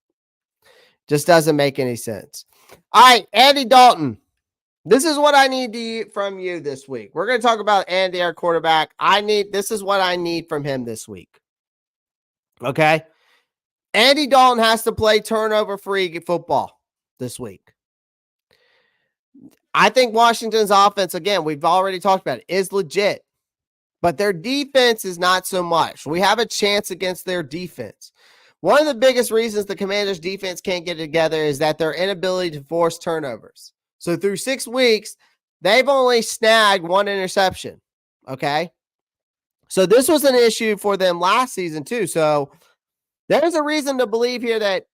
Just doesn't make any sense. All right, Andy Dalton. This is what I need from you this week. We're going to talk about Andy, our quarterback. This is what I need from him this week. Okay? Andy Dalton has to play turnover-free football this week. I think Washington's offense, again, we've already talked about it, is legit. But their defense is not so much. We have a chance against their defense. One of the biggest reasons the Commanders' defense can't get together is that their inability to force turnovers. So through 6 weeks, they've only snagged 1 interception. Okay? So this was an issue for them last season too. So there's a reason to believe here that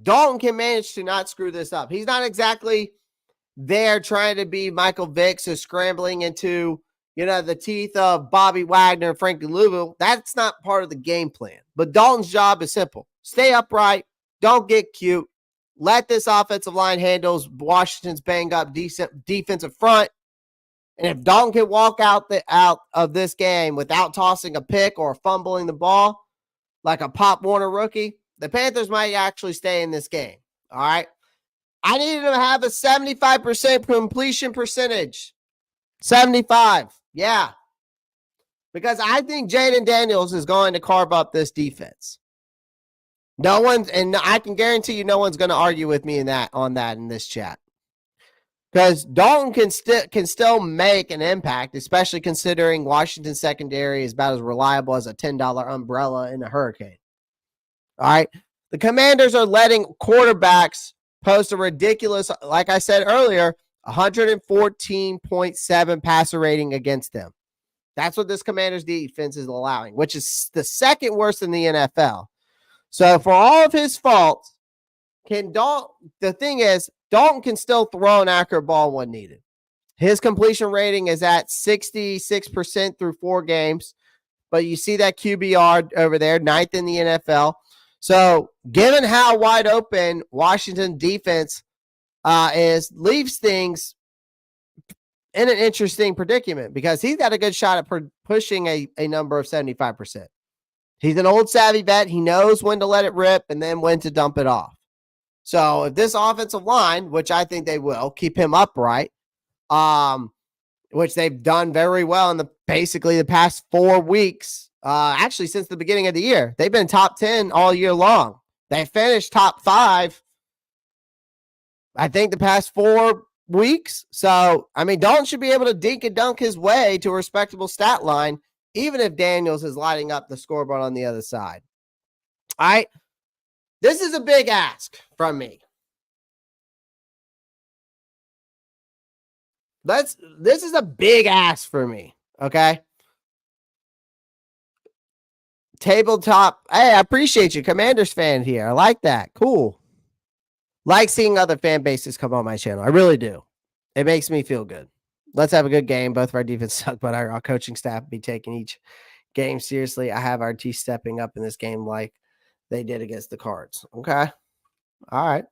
Dalton can manage to not screw this up. He's not exactly there trying to be Michael Vick, so scrambling into, the teeth of Bobby Wagner and Frankie Louisville. That's not part of the game plan. But Dalton's job is simple. Stay upright. Don't get cute. Let this offensive line handle Washington's banged up decent defensive front. And if Dalton can walk out of this game without tossing a pick or fumbling the ball like a Pop Warner rookie, the Panthers might actually stay in this game. All right. I needed him to have a 75% completion percentage. 75. Yeah. Because I think Jayden Daniels is going to carve up this defense. And I can guarantee you no one's going to argue with me on that in this chat. Because Dalton can still make an impact, especially considering Washington's secondary is about as reliable as a $10 umbrella in a hurricane. All right. The Commanders are letting quarterbacks post a ridiculous, like I said earlier, 114.7 passer rating against them. That's what this Commanders defense is allowing, which is the second worst in the NFL. So for all of his faults, the thing is, Dalton can still throw an accurate ball when needed. His completion rating is at 66% through 4 games, but you see that QBR over there, 9th in the NFL. So given how wide open Washington defense leaves things in an interesting predicament because he's got a good shot at pushing a number of 75%. He's an old savvy vet. He knows when to let it rip and then when to dump it off. So if this offensive line, which I think they will, keep him upright, which they've done very well in basically the past 4 weeks, actually since the beginning of the year, they've been top 10 all year long. They finished top 5, I think, the past 4 weeks. So, Dalton should be able to dink and dunk his way to a respectable stat line, even if Daniels is lighting up the scoreboard on the other side. All right. This is a big ask from me. This is a big ask for me. Okay. Tabletop. Hey, I appreciate you. Commanders fan here. I like that. Cool. Like seeing other fan bases come on my channel. I really do. It makes me feel good. Let's have a good game. Both of our defense suck, but our coaching staff be taking each game seriously. I have our T stepping up in this game like they did against the Cards. Okay. All right.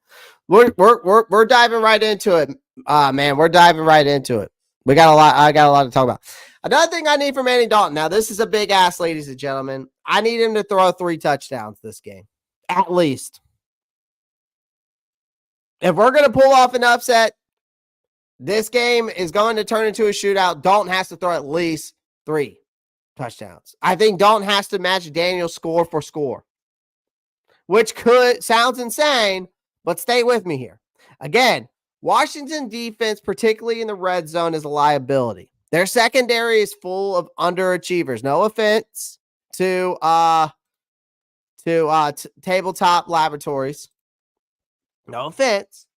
We're diving right into it. Man, we're diving right into it. I got a lot to talk about. Another thing I need from Andy Dalton. Now, this is a big ask, ladies and gentlemen. I need him to throw 3 touchdowns this game. At least. If we're going to pull off an upset, this game is going to turn into a shootout. Dalton has to throw at least 3 touchdowns. I think Dalton has to match Daniels score for score, which sounds insane, but stay with me here. Again, Washington defense, particularly in the red zone, is a liability. Their secondary is full of underachievers. No offense to Tabletop Laboratories. No offense,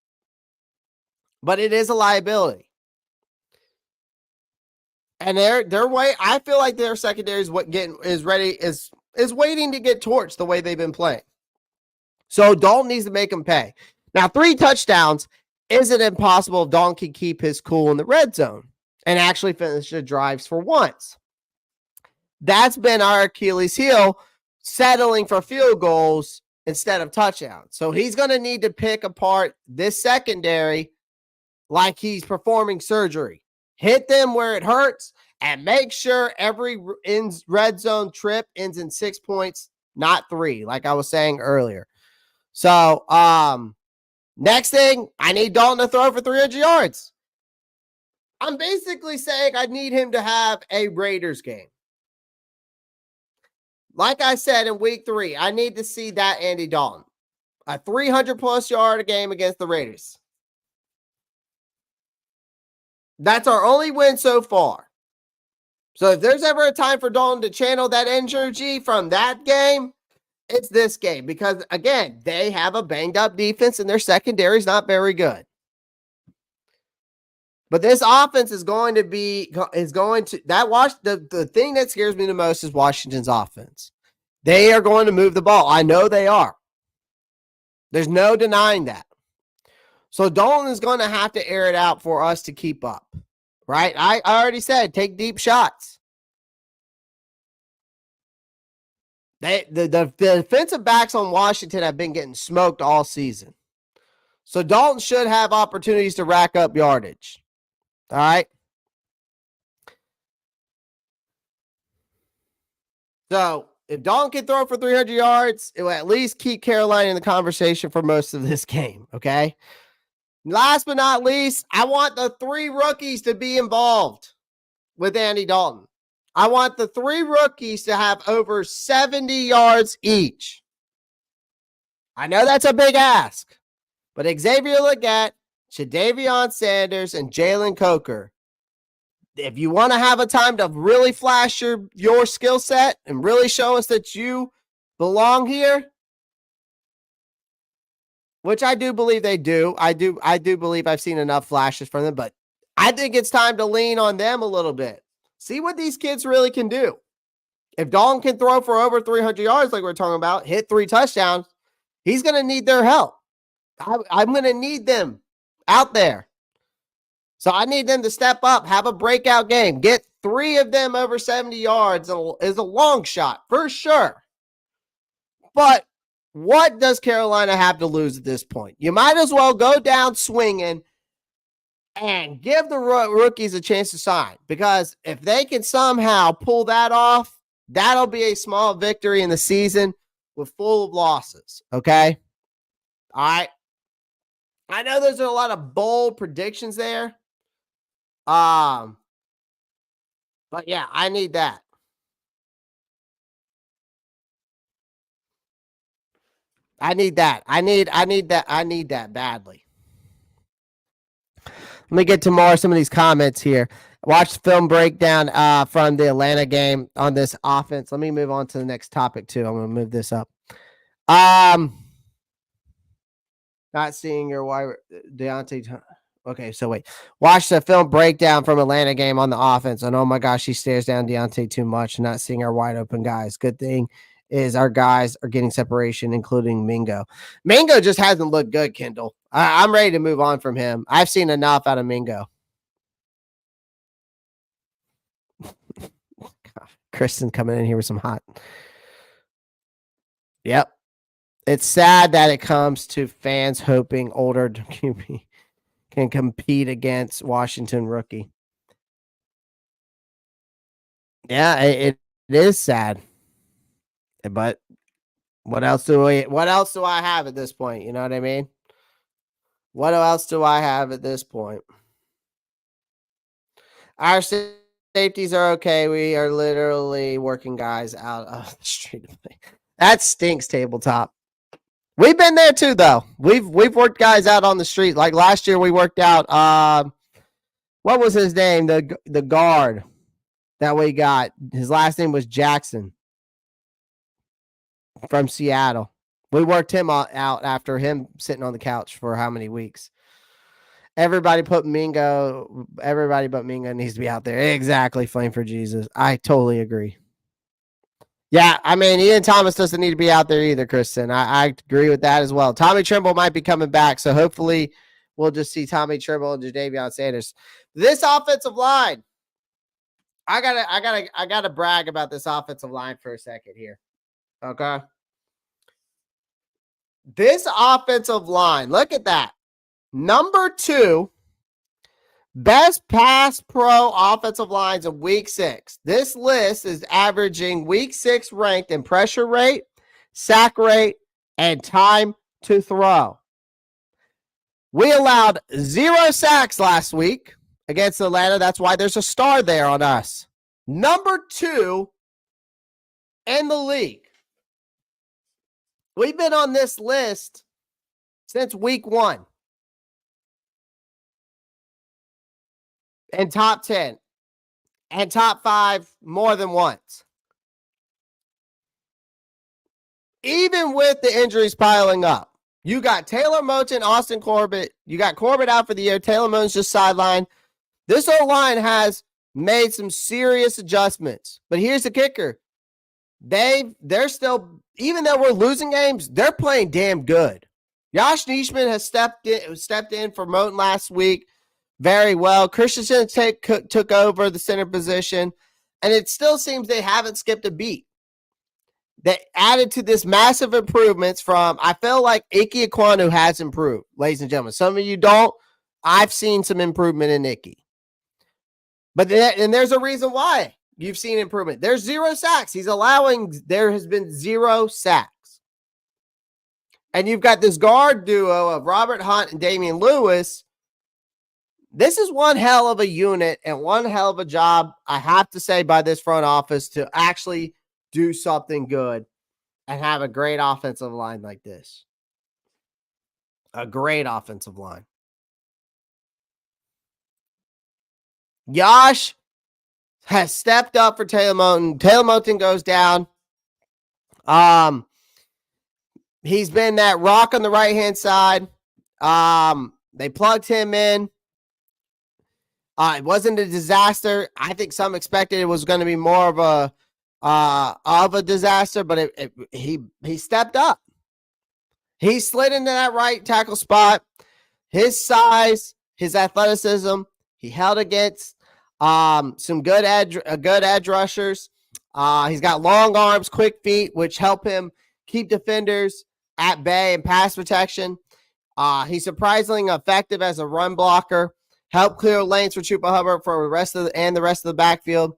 but it is a liability. And their way, I feel like their secondary is waiting to get torched the way they've been playing. So Dalton needs to make them pay. Now, 3 touchdowns isn't impossible if Dalton can keep his cool in the red zone. and actually finish the drives for once. That's been our Achilles heel, settling for field goals instead of touchdowns. So he's going to need to pick apart this secondary like he's performing surgery. Hit them where it hurts and make sure every red zone trip ends in 6 points, not 3, like I was saying earlier. So, next thing, I need Dalton to throw for 300 yards. I'm basically saying I need him to have a Raiders game. Like I said in week 3, I need to see that Andy Dalton. A 300-plus yard game against the Raiders. That's our only win so far. So if there's ever a time for Dalton to channel that energy from that game, it's this game. Because, again, they have a banged-up defense and their secondary is not very good. But this offense is going to the thing that scares me the most is Washington's offense. They are going to move the ball. I know they are. There's no denying that. So Dalton is going to have to air it out for us to keep up, right? I already said take deep shots. The defensive backs on Washington have been getting smoked all season. So Dalton should have opportunities to rack up yardage. All right. So if Dalton can throw for 300 yards, it will at least keep Carolina in the conversation for most of this game. Okay. Last but not least, I want the 3 rookies to be involved with Andy Dalton. I want the 3 rookies to have over 70 yards each. I know that's a big ask, but Xavier Legette, Shadavion Sanders, and Jalen Coker, if you want to have a time to really flash your skill set and really show us that you belong here, which I do believe they do. I do believe I've seen enough flashes from them, but I think it's time to lean on them a little bit. See what these kids really can do. If Dalton can throw for over 300 yards like we're talking about, hit 3 touchdowns, he's going to need their help. I'm going to need them out there. So I need them to step up, have a breakout game, get 3 of them over 70 yards is a long shot for sure. But what does Carolina have to lose at this point? You might as well go down swinging and give the rookies a chance to shine, because if they can somehow pull that off, that'll be a small victory in the season with full of losses. Okay. All right. I know there's a lot of bold predictions there. But yeah, I need that. I need that. I need that badly. Let me get to some of these comments here. Watch the film breakdown from the Atlanta game on this offense. Let me move on to the next topic too. I'm going to move this up. Not seeing your wide Deontay. Okay, so wait. Watch the film breakdown from Atlanta game on the offense. And oh my gosh, he stares down Deontay too much. Not seeing our wide open guys. Good thing is our guys are getting separation, including Mingo. Mingo just hasn't looked good, Kendall. I'm ready to move on from him. I've seen enough out of Mingo. Kristen coming in here with some hot. Yep. It's sad that it comes to fans hoping older QB can compete against Washington rookie. Yeah, it is sad. But what else do I have at this point? You know what I mean? What else do I have at this point? Our safeties are okay. We are literally working guys out of the street. That stinks, tabletop. We've been there too, though. We've worked guys out on the street. Like last year, we worked out. What was his name? The guard that we got. His last name was Jackson from Seattle. We worked him out after him sitting on the couch for how many weeks? Everybody but Mingo needs to be out there. Exactly, Flame for Jesus. I totally agree. Yeah, I mean, Ian Thomas doesn't need to be out there either, Kristen. I agree with that as well. Tommy Trimble might be coming back, so hopefully we'll just see Tommy Tremble and Jadavion Sanders. This offensive line, I gotta brag about this offensive line for a second here. Okay. This offensive line, look at that. Number 2 best pass pro offensive lines of week 6. This list is averaging week 6 ranked in pressure rate, sack rate, and time to throw. We allowed 0 sacks last week against Atlanta. That's why there's a star there on us. Number 2 in the league. We've been on this list since week 1. And top 10. And top 5 more than once. Even with the injuries piling up. You got Taylor Moton, Austin Corbett. You got Corbett out for the year. Taylor Moton's just sidelined. This O-line has made some serious adjustments. But here's the kicker. They're still, even though we're losing games, they're playing damn good. Josh Nishman has stepped in for Moton last week very well. Christensen took over the center position, and it still seems they haven't skipped a beat. They added to this massive improvements from, I feel like Ike Ekwonu has improved, ladies and gentlemen. Some of you don't. I've seen some improvement in Ike. And there's a reason why you've seen improvement. There's 0 sacks. There has been 0 sacks. And you've got this guard duo of Robert Hunt and Damian Lewis. This is one hell of a unit and one hell of a job, I have to say, by this front office to actually do something good and have a great offensive line like this. A great offensive line. Josh has stepped up for Taylor Moton. Taylor Moton goes down. He's been that rock on the right-hand side. They plugged him in. It wasn't a disaster. I think some expected it was going to be more of a disaster, but he stepped up. He slid into that right tackle spot. His size, his athleticism, he held against some good edge rushers. He's got long arms, quick feet, which help him keep defenders at bay and pass protection. He's surprisingly effective as a run blocker. Help clear lanes for Chupa Hubbard for the rest of the backfield.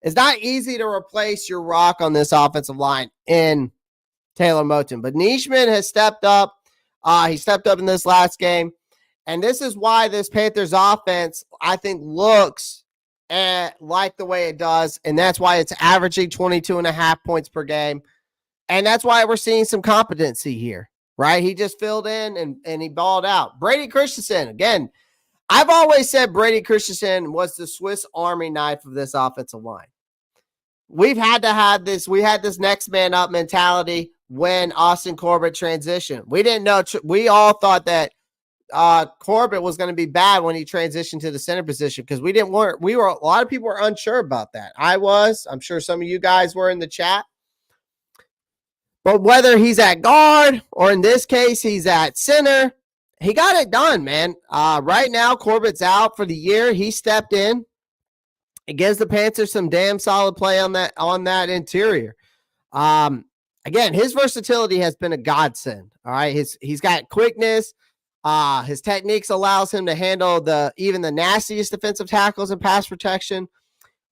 It's not easy to replace your rock on this offensive line in Taylor Moton, but Nishman has stepped up. He stepped up in this last game, and this is why this Panthers offense, I think, looks like the way it does, and that's why it's averaging 22.5 points per game, and that's why we're seeing some competency here, right? He just filled in and he balled out. Brady Christensen, again, I've always said Brady Christensen was the Swiss Army knife of this offensive line. We had this next man up mentality when Austin Corbett transitioned. We didn't know. We all thought that Corbett was going to be bad when he transitioned to the center position because a lot of people were unsure about that. I'm sure some of you guys were in the chat. But whether he's at guard or in this case, he's at center, he got it done, man. Right now, Corbett's out for the year. He stepped in. It gives the Panthers some damn solid play on that interior. Again, his versatility has been a godsend. All right, he's got quickness. His techniques allows him to handle even the nastiest defensive tackles and pass protection,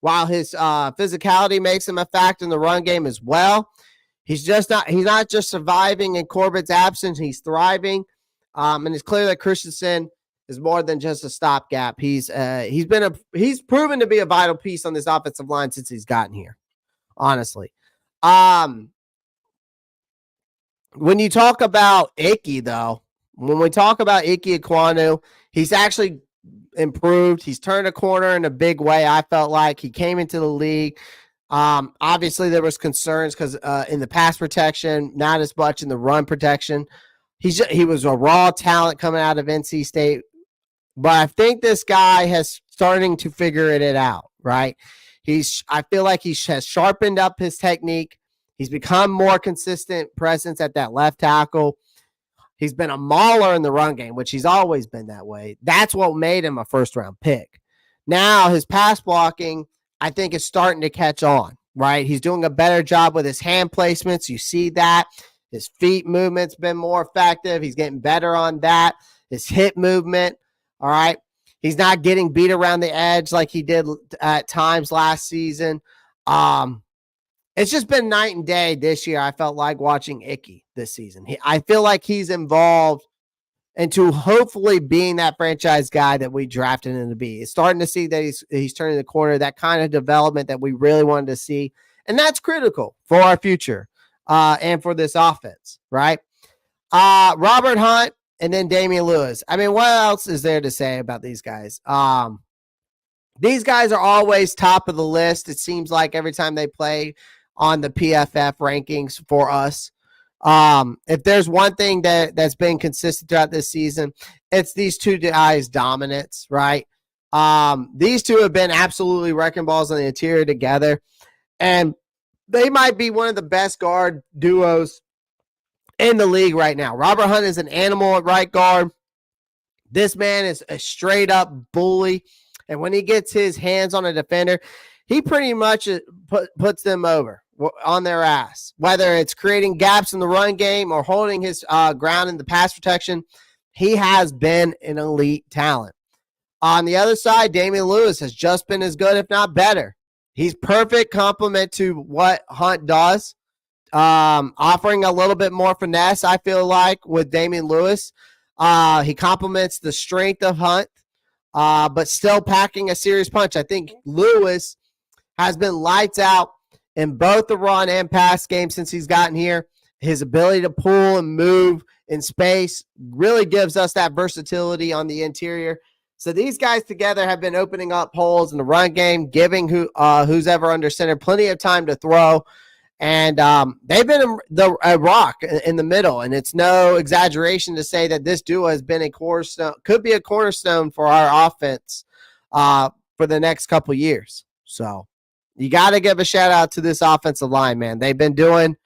while his physicality makes him a factor in the run game as well. He's not just surviving in Corbett's absence. He's thriving. And it's clear that Christensen is more than just a stopgap. He's proven to be a vital piece on this offensive line since he's gotten here. Honestly, when you talk about Ike, though, when we talk about Ike Ekwonu, he's actually improved. He's turned a corner in a big way. I felt like he came into the league. Obviously, there was concerns because in the pass protection, not as much in the run protection. He was a raw talent coming out of NC State, but I think this guy has starting to figure it out, right? I feel like he has sharpened up his technique. He's become more consistent presence at that left tackle. He's been a mauler in the run game, which he's always been that way. That's what made him a first-round pick. Now his pass blocking, I think, is starting to catch on, right? He's doing a better job with his hand placements. You see that. His feet movement's been more effective. He's getting better on that. His hip movement, all right? He's not getting beat around the edge like he did at times last season. It's just been night and day this year. I felt like watching Icky this season. I feel like he's involved into hopefully being that franchise guy that we drafted him to be. It's starting to see that he's turning the corner, that kind of development that we really wanted to see. And that's critical for our future and for this offense, right? Robert Hunt and then Damian Lewis. I mean, what else is there to say about these guys? These guys are always top of the list. It seems like every time they play on the PFF rankings for us. If there's one thing that's been consistent throughout this season, it's these two guys' dominance, right? These two have been absolutely wrecking balls on the interior together, and they might be one of the best guard duos in the league right now. Robert Hunt is an animal at right guard. This man is a straight-up bully, and when he gets his hands on a defender, he pretty much puts them over on their ass, whether it's creating gaps in the run game or holding his ground in the pass protection. He has been an elite talent. On the other side, Damian Lewis has just been as good, if not better. He's perfect complement to what Hunt does, offering a little bit more finesse, I feel like, with Damian Lewis. He complements the strength of Hunt, but still packing a serious punch. I think Lewis has been lights out in both the run and pass game since he's gotten here. His ability to pull and move in space really gives us that versatility on the interior. So these guys together have been opening up holes in the run game, giving who's ever under center plenty of time to throw. And they've been a rock in the middle. And it's no exaggeration to say that this duo has been a cornerstone, could be a cornerstone for our offense for the next couple years. So you got to give a shout out to this offensive line, man. They've been doing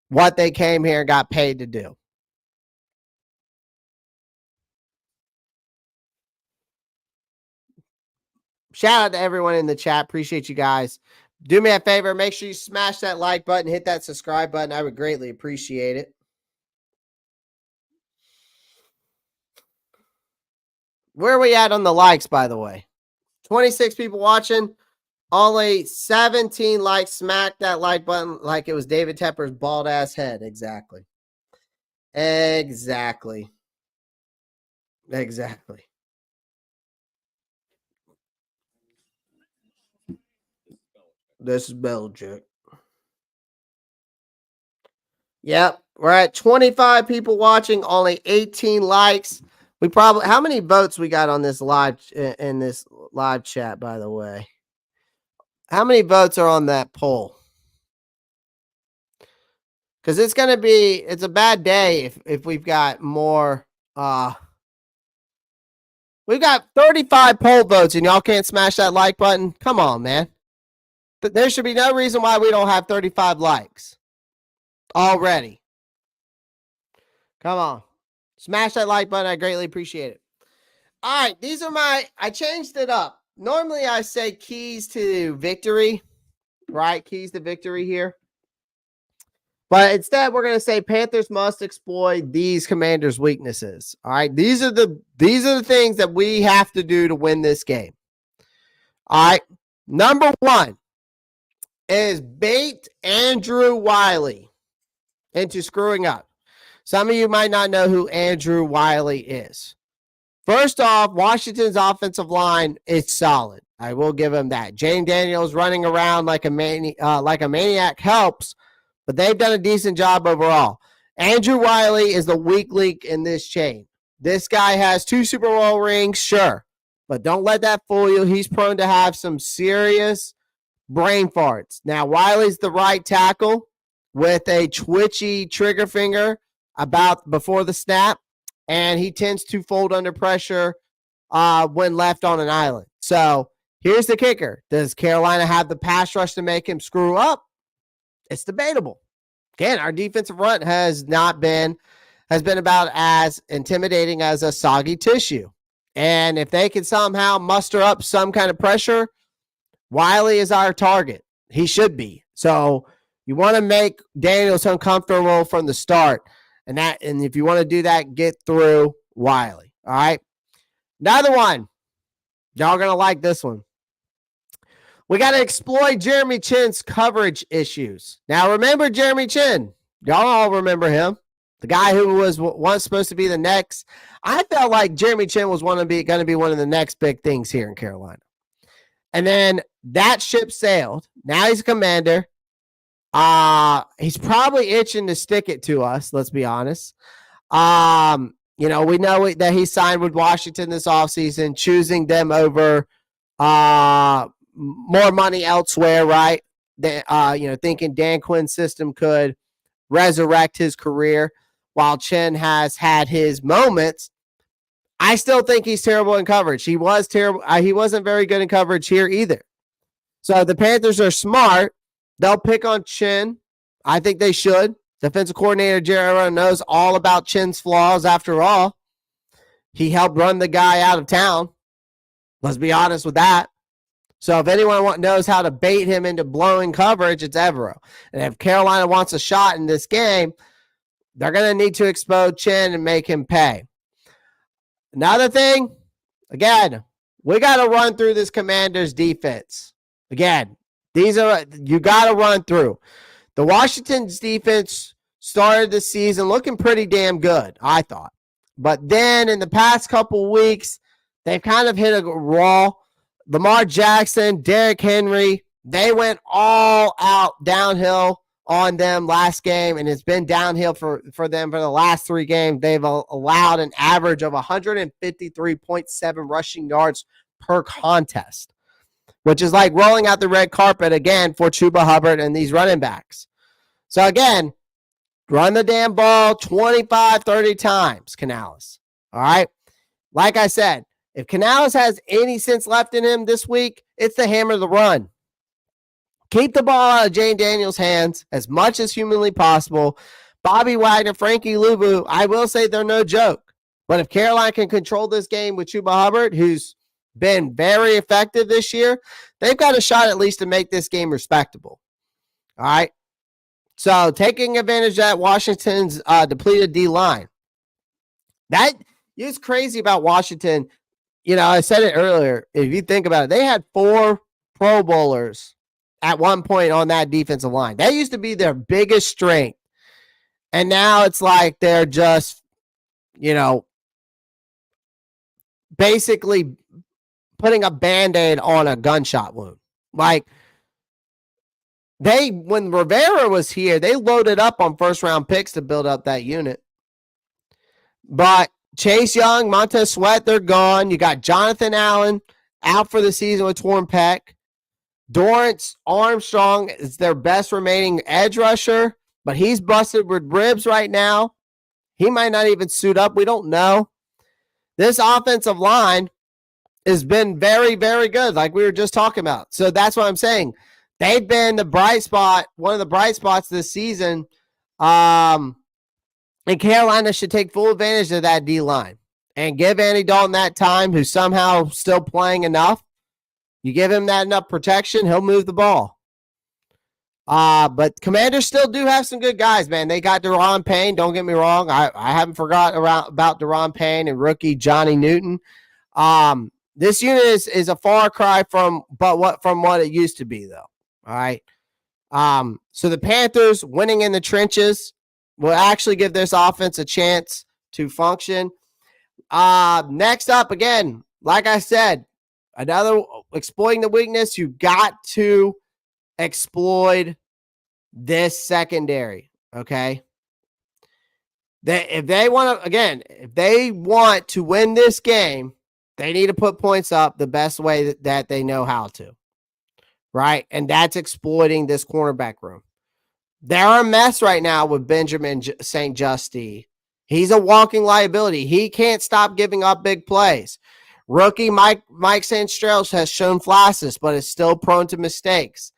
what they came here and got paid to do. Shout out to everyone in the chat. Appreciate you guys. Do me a favor. Make sure you smash that like button, hit that subscribe button. I would greatly appreciate it. Where are we at on the likes, by the way? 26 people watching. Only 17 likes. Smack that like button like it was David Tepper's bald ass head. Exactly. Exactly. Exactly. This is Belichick. Yep. We're at 25 people watching, only 18 likes. We probably, how many votes we got on this live in this live chat, by the way? How many votes are on that poll? Because it's going to be, it's a bad day if we've got more. We've got 35 poll votes and y'all can't smash that like button. Come on, man. There should be no reason why we don't have 35 likes already. Come on. Smash that like button. I greatly appreciate it. All right. These are I changed it up. Normally I say keys to victory, right? Keys to victory here. But instead we're going to say Panthers must exploit these Commanders' weaknesses. All right. These are the things that we have to do to win this game. All right. Number one is bait Andrew Wiley into screwing up. Some of you might not know who Andrew Wiley is. First off, Washington's offensive line is solid. I will give him that. Jayden Daniels running around like a maniac helps, but they've done a decent job overall. Andrew Wiley is the weak link in this chain. This guy has 2 Super Bowl rings, sure, but don't let that fool you. He's prone to have some serious brain farts. Now, Wiley's the right tackle with a twitchy trigger finger about before the snap, and he tends to fold under pressure when left on an island. So here's the kicker. Does Carolina have the pass rush to make him screw up? It's debatable. Again, our defensive front has not been has been about as intimidating as a soggy tissue. And if they can somehow muster up some kind of pressure, Wiley is our target. He should be. So you want to make Daniels uncomfortable from the start. And if you want to do that, get through Wiley. All right. Another one. Y'all going to like this one. We got to exploit Jeremy Chin's coverage issues. Now, remember Jeremy Chin. Y'all all remember him. The guy who was once supposed to be the next. I felt like Jeremy Chin was going to be one of the next big things here in Carolina. And then that ship sailed. Now he's a Commander. He's probably itching to stick it to us, let's be honest. We know that he signed with Washington this offseason, choosing them over more money elsewhere, right? Thinking Dan Quinn's system could resurrect his career while Chin has had his moments. I still think he's terrible in coverage. He was terrible. He wasn't very good in coverage here either. So the Panthers are smart. They'll pick on Chin. I think they should. Defensive coordinator Jerry knows all about Chin's flaws. After all, he helped run the guy out of town. Let's be honest with that. So if anyone knows how to bait him into blowing coverage, it's Evero. And if Carolina wants a shot in this game, they're going to need to expose Chin and make him pay. Another thing, again, we got to run through this Commanders defense. Again, you got to run through. The Washington's defense started the season looking pretty damn good, I thought. But then in the past couple weeks, they've kind of hit a wall. Lamar Jackson, Derrick Henry, they went all out downhill on them last game, and it's been downhill for them for the last 3 games. They've allowed an average of 153.7 rushing yards per contest, which is like rolling out the red carpet again for Chuba Hubbard and these running backs. So again, run the damn ball 25, 30 times, Canales. All right? Like I said, if Canales has any sense left in him this week, it's to hammer the run. Keep the ball out of Jayden Daniels' hands as much as humanly possible. Bobby Wagner, Frankie Luvu, I will say they're no joke. But if Carolina can control this game with Chuba Hubbard, who's been very effective this year, they've got a shot at least to make this game respectable. All right? So taking advantage of that Washington's depleted D-line. That is crazy about Washington. I said it earlier. If you think about it, they had 4 Pro Bowlers at one point on that defensive line. That used to be their biggest strength. And now it's like they're just, basically putting a Band-Aid on a gunshot wound. Like, when Rivera was here, they loaded up on first-round picks to build up that unit. But Chase Young, Montez Sweat, they're gone. You got Jonathan Allen out for the season with torn pec. Dorrance Armstrong is their best remaining edge rusher, but he's busted with ribs right now. He might not even suit up. We don't know. This offensive line has been very, very good, like we were just talking about. So that's what I'm saying. They've been the bright spot, one of the bright spots this season. And Carolina should take full advantage of that D-line and give Andy Dalton that time, who's somehow still playing enough. You give him that enough protection, he'll move the ball. But Commanders still do have some good guys, man. They got Deron Payne. Don't get me wrong. I haven't forgotten about Deron Payne and rookie Johnny Newton. This unit is a far cry from what it used to be, though. All right. So the Panthers winning in the trenches will actually give this offense a chance to function. Next up, again, like I said, another exploiting the weakness. You got to exploit this secondary. Okay. If they want to win this game, they need to put points up the best way that they know how to. Right. And that's exploiting this cornerback room. They're a mess right now with Benjamin St. Justy. He's a walking liability. He can't stop giving up big plays. Rookie Mike St. Strauss has shown flashes, but is still prone to mistakes.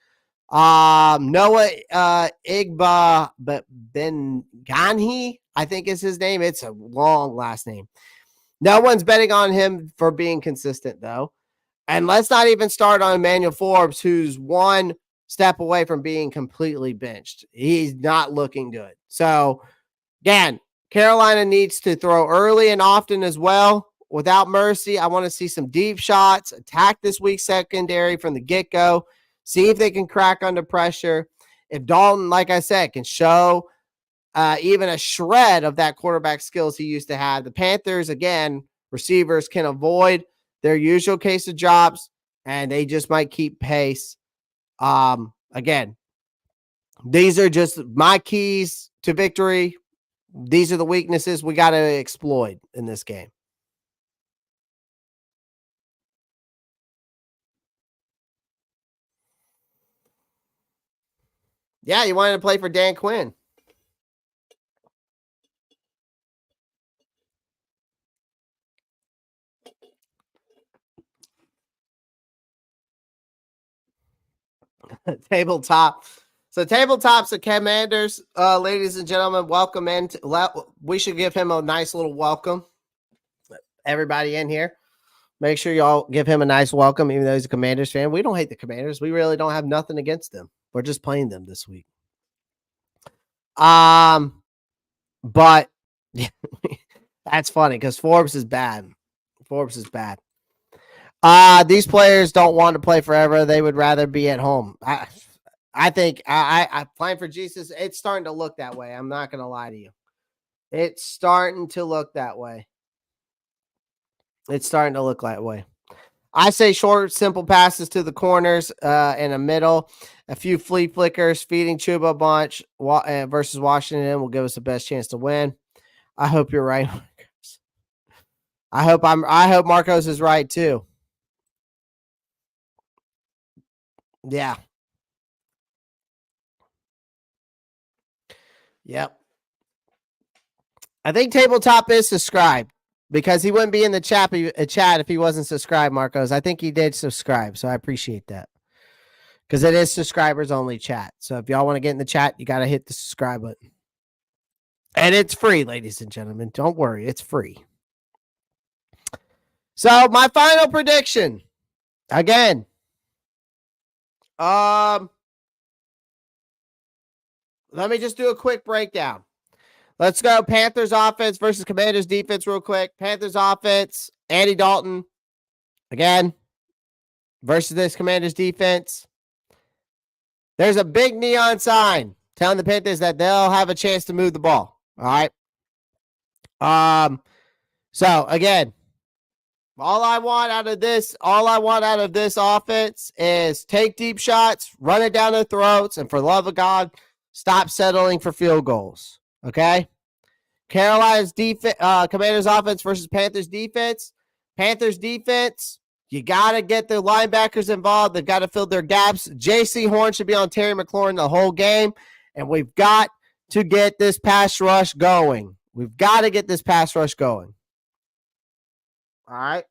Noah Igba, but Ben Ganhi, I think is his name. It's a long last name. No one's betting on him for being consistent, though. And let's not even start on Emmanuel Forbes, who's one step away from being completely benched. He's not looking good. So, again, Carolina needs to throw early and often as well without mercy. I want to see some deep shots, attack this weak secondary from the get-go, see if they can crack under pressure. If Dalton, like I said, can show even a shred of that quarterback skills he used to have, the Panthers, again, receivers can avoid their usual case of drops, and they just might keep pace. Again, these are just my keys to victory. These are the weaknesses we got to exploit in this game. Yeah, you wanted to play for Dan Quinn. Tabletop. So tabletop's the Commanders, ladies and gentlemen, welcome in. We should give him a nice little welcome. Everybody in here, make sure y'all give him a nice welcome, even though he's a Commanders fan. We don't hate the Commanders. We really don't have nothing against them. We're just playing them this week. But that's funny because Forbes is bad. Forbes is bad. These players don't want to play forever. They would rather be at home. I think I playing for Jesus. It's starting to look that way. I'm not going to lie to you. It's starting to look that way. It's starting to look that way. I say short, simple passes to the corners in the middle. A few flea flickers, feeding Chuba a bunch versus Washington will give us the best chance to win. I hope you're right, Marcos. I hope Marcos is right too. Yeah. Yep. I think Tabletop is subscribed because he wouldn't be in the chat if he wasn't subscribed, Marcos. I think he did subscribe, so I appreciate that. Because it is subscribers only chat. So if y'all want to get in the chat, you got to hit the subscribe button. And it's free, ladies and gentlemen. Don't worry, it's free. So my final prediction. Again. Let me just do a quick breakdown. Let's go Panthers offense versus Commanders defense real quick. Panthers offense, Andy Dalton, again, versus this Commanders defense. There's a big neon sign telling the Panthers that they'll have a chance to move the ball. All right. So again, all I want out of this offense is take deep shots, run it down their throats, and for the love of God, stop settling for field goals. Okay. Carolina's defense, Commanders offense versus Panthers defense. Panthers defense, you got to get the linebackers involved. They've got to fill their gaps. J.C. Horn should be on Terry McLaurin the whole game. And we've got to get this pass rush going. We've got to get this pass rush going. All right.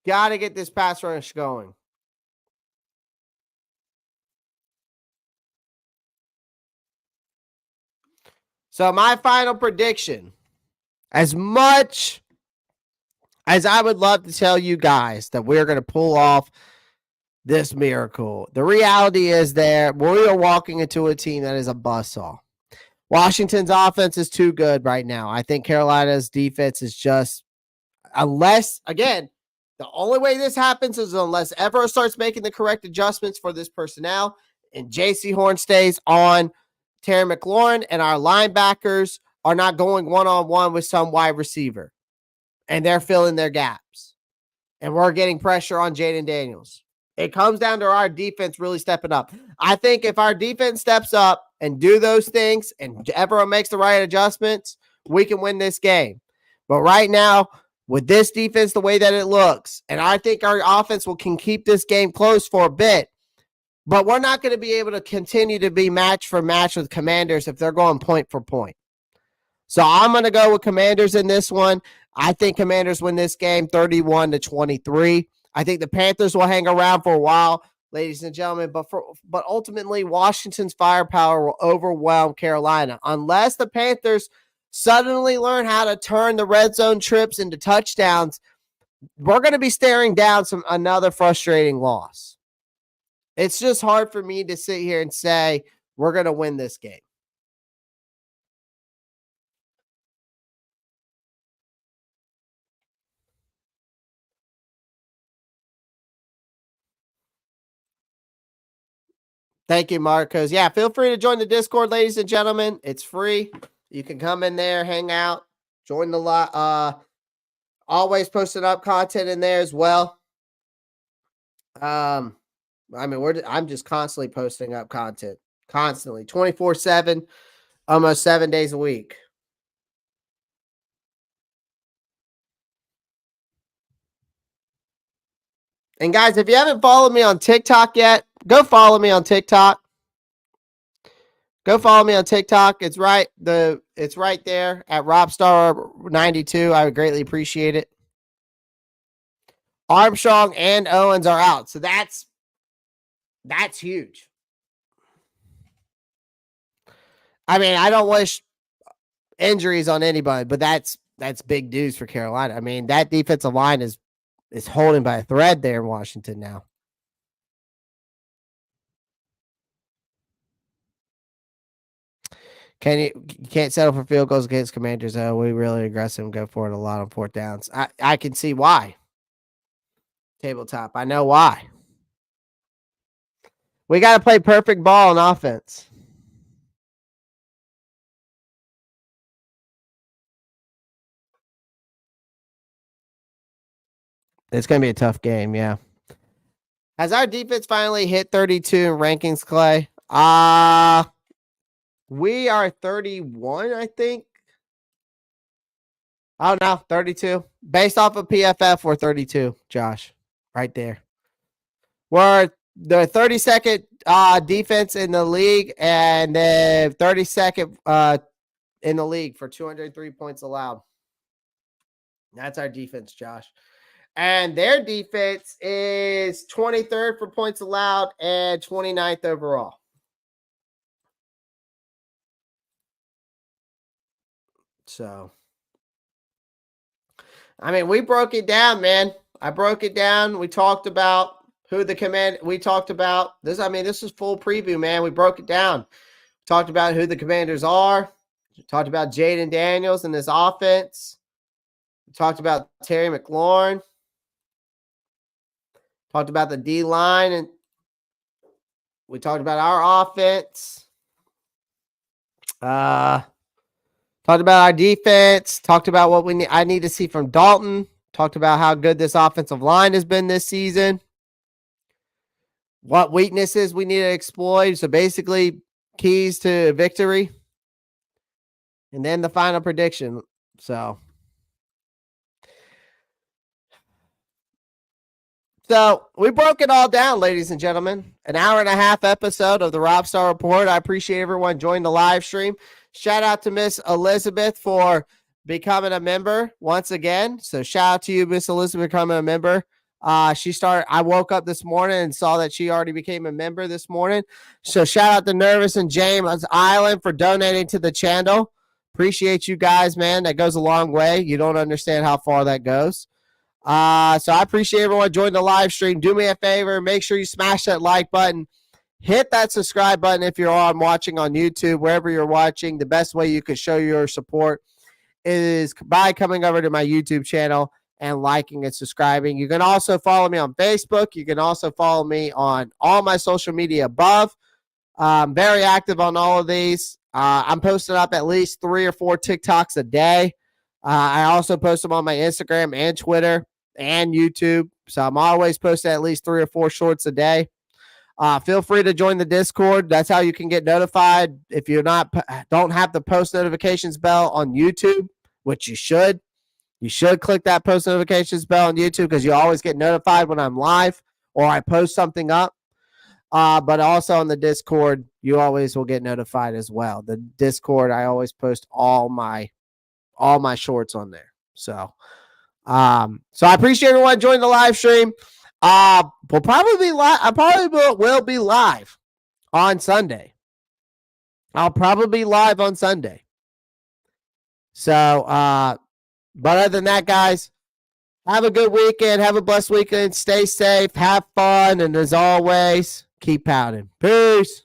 Got to get this pass rush going. So my final prediction, as much as I would love to tell you guys that we're going to pull off this miracle, the reality is we are walking into a team that is a buzzsaw. Washington's offense is too good right now. I think Carolina's defense is just, again, the only way this happens is unless Evero starts making the correct adjustments for this personnel and J.C. Horn stays on Terry McLaurin and our linebackers are not going one-on-one with some wide receiver. And they're filling their gaps. And we're getting pressure on Jayden Daniels. It comes down to our defense really stepping up. I think if our defense steps up and do those things and Evero makes the right adjustments, we can win this game. But right now, with this defense the way that it looks, and I think our offense can keep this game close for a bit, but we're not going to be able to continue to be match for match with Commanders if they're going point for point. So I'm going to go with Commanders in this one. I think Commanders win this game 31-23. I think the Panthers will hang around for a while, ladies and gentlemen, but ultimately Washington's firepower will overwhelm Carolina unless the Panthers suddenly learn how to turn the red zone trips into touchdowns. We're going to be staring down another frustrating loss. It's just hard for me to sit here and say we're going to win this game. Thank you, Marcos. Yeah, feel free to join the Discord, ladies and gentlemen. It's free. You can come in there, hang out, join the lot. Always posting up content in there as well. I mean, I'm just constantly posting up content, constantly, 24/7, almost 7 days a week. And guys, if you haven't followed me on TikTok yet, go follow me on TikTok. Go follow me on TikTok. It's right there at Roppstar92. I would greatly appreciate it. Armstrong and Owens are out, so that's huge. I mean, I don't wish injuries on anybody, but that's big news for Carolina. I mean, that defensive line is holding by a thread there in Washington now. You can't settle for field goals against Commanders, though. We really aggressive and go for it a lot on fourth downs. I can see why. Tabletop. I know why. We got to play perfect ball on offense. It's going to be a tough game, yeah. Has our defense finally hit 32 in rankings, Clay? We are 31, I think. Oh, no, 32. Based off of PFF, we're 32, Josh. Right there. We're the 32nd defense in the league and the 32nd in the league for 203 points allowed. That's our defense, Josh. And their defense is 23rd for points allowed and 29th overall. So, I mean, we broke it down, man. I broke it down. We talked about we talked about this. I mean, this is full preview, man. We broke it down. We talked about who the Commanders are. We talked about Jayden Daniels and his offense. We talked about Terry McLaurin. Talked about the D line, and we talked about our offense. Talked about our defense. Talked about what I need to see from Dalton. Talked about how good this offensive line has been this season. What weaknesses we need to exploit. So basically, keys to victory. And then the final prediction. So we broke it all down, ladies and gentlemen. An hour and a half episode of the Roppstar Report. I appreciate everyone joining the live stream. Shout out to Miss Elizabeth for becoming a member once again. So shout out to you, Miss Elizabeth, becoming a member. I woke up this morning and saw that she already became a member this morning. So shout out to Nervous and James Island for donating to the channel. Appreciate you guys, man. That goes a long way. You don't understand how far that goes. So I appreciate everyone joining the live stream. Do me a favor. Make sure you smash that like button. Hit that subscribe button if you're watching on YouTube, wherever you're watching. The best way you can show your support is by coming over to my YouTube channel and liking and subscribing. You can also follow me on Facebook. You can also follow me on all my social media above. I'm very active on all of these. I'm posting up at least 3 or 4 TikToks a day. I also post them on my Instagram and Twitter and YouTube. So I'm always posting at least 3 or 4 shorts a day. Feel free to join the Discord. That's how you can get notified. If you're don't have the post notifications bell on YouTube, which you should click that post notifications bell on YouTube because you always get notified when I'm live or I post something up. But also on the Discord, you always will get notified as well. The Discord, I always post all my shorts on there. So I appreciate everyone joining the live stream. We'll probably be live. I probably will be live on Sunday. I'll probably be live on Sunday. So, but other than that, guys, have a good weekend. Have a blessed weekend. Stay safe. Have fun. And as always, keep pounding. Peace.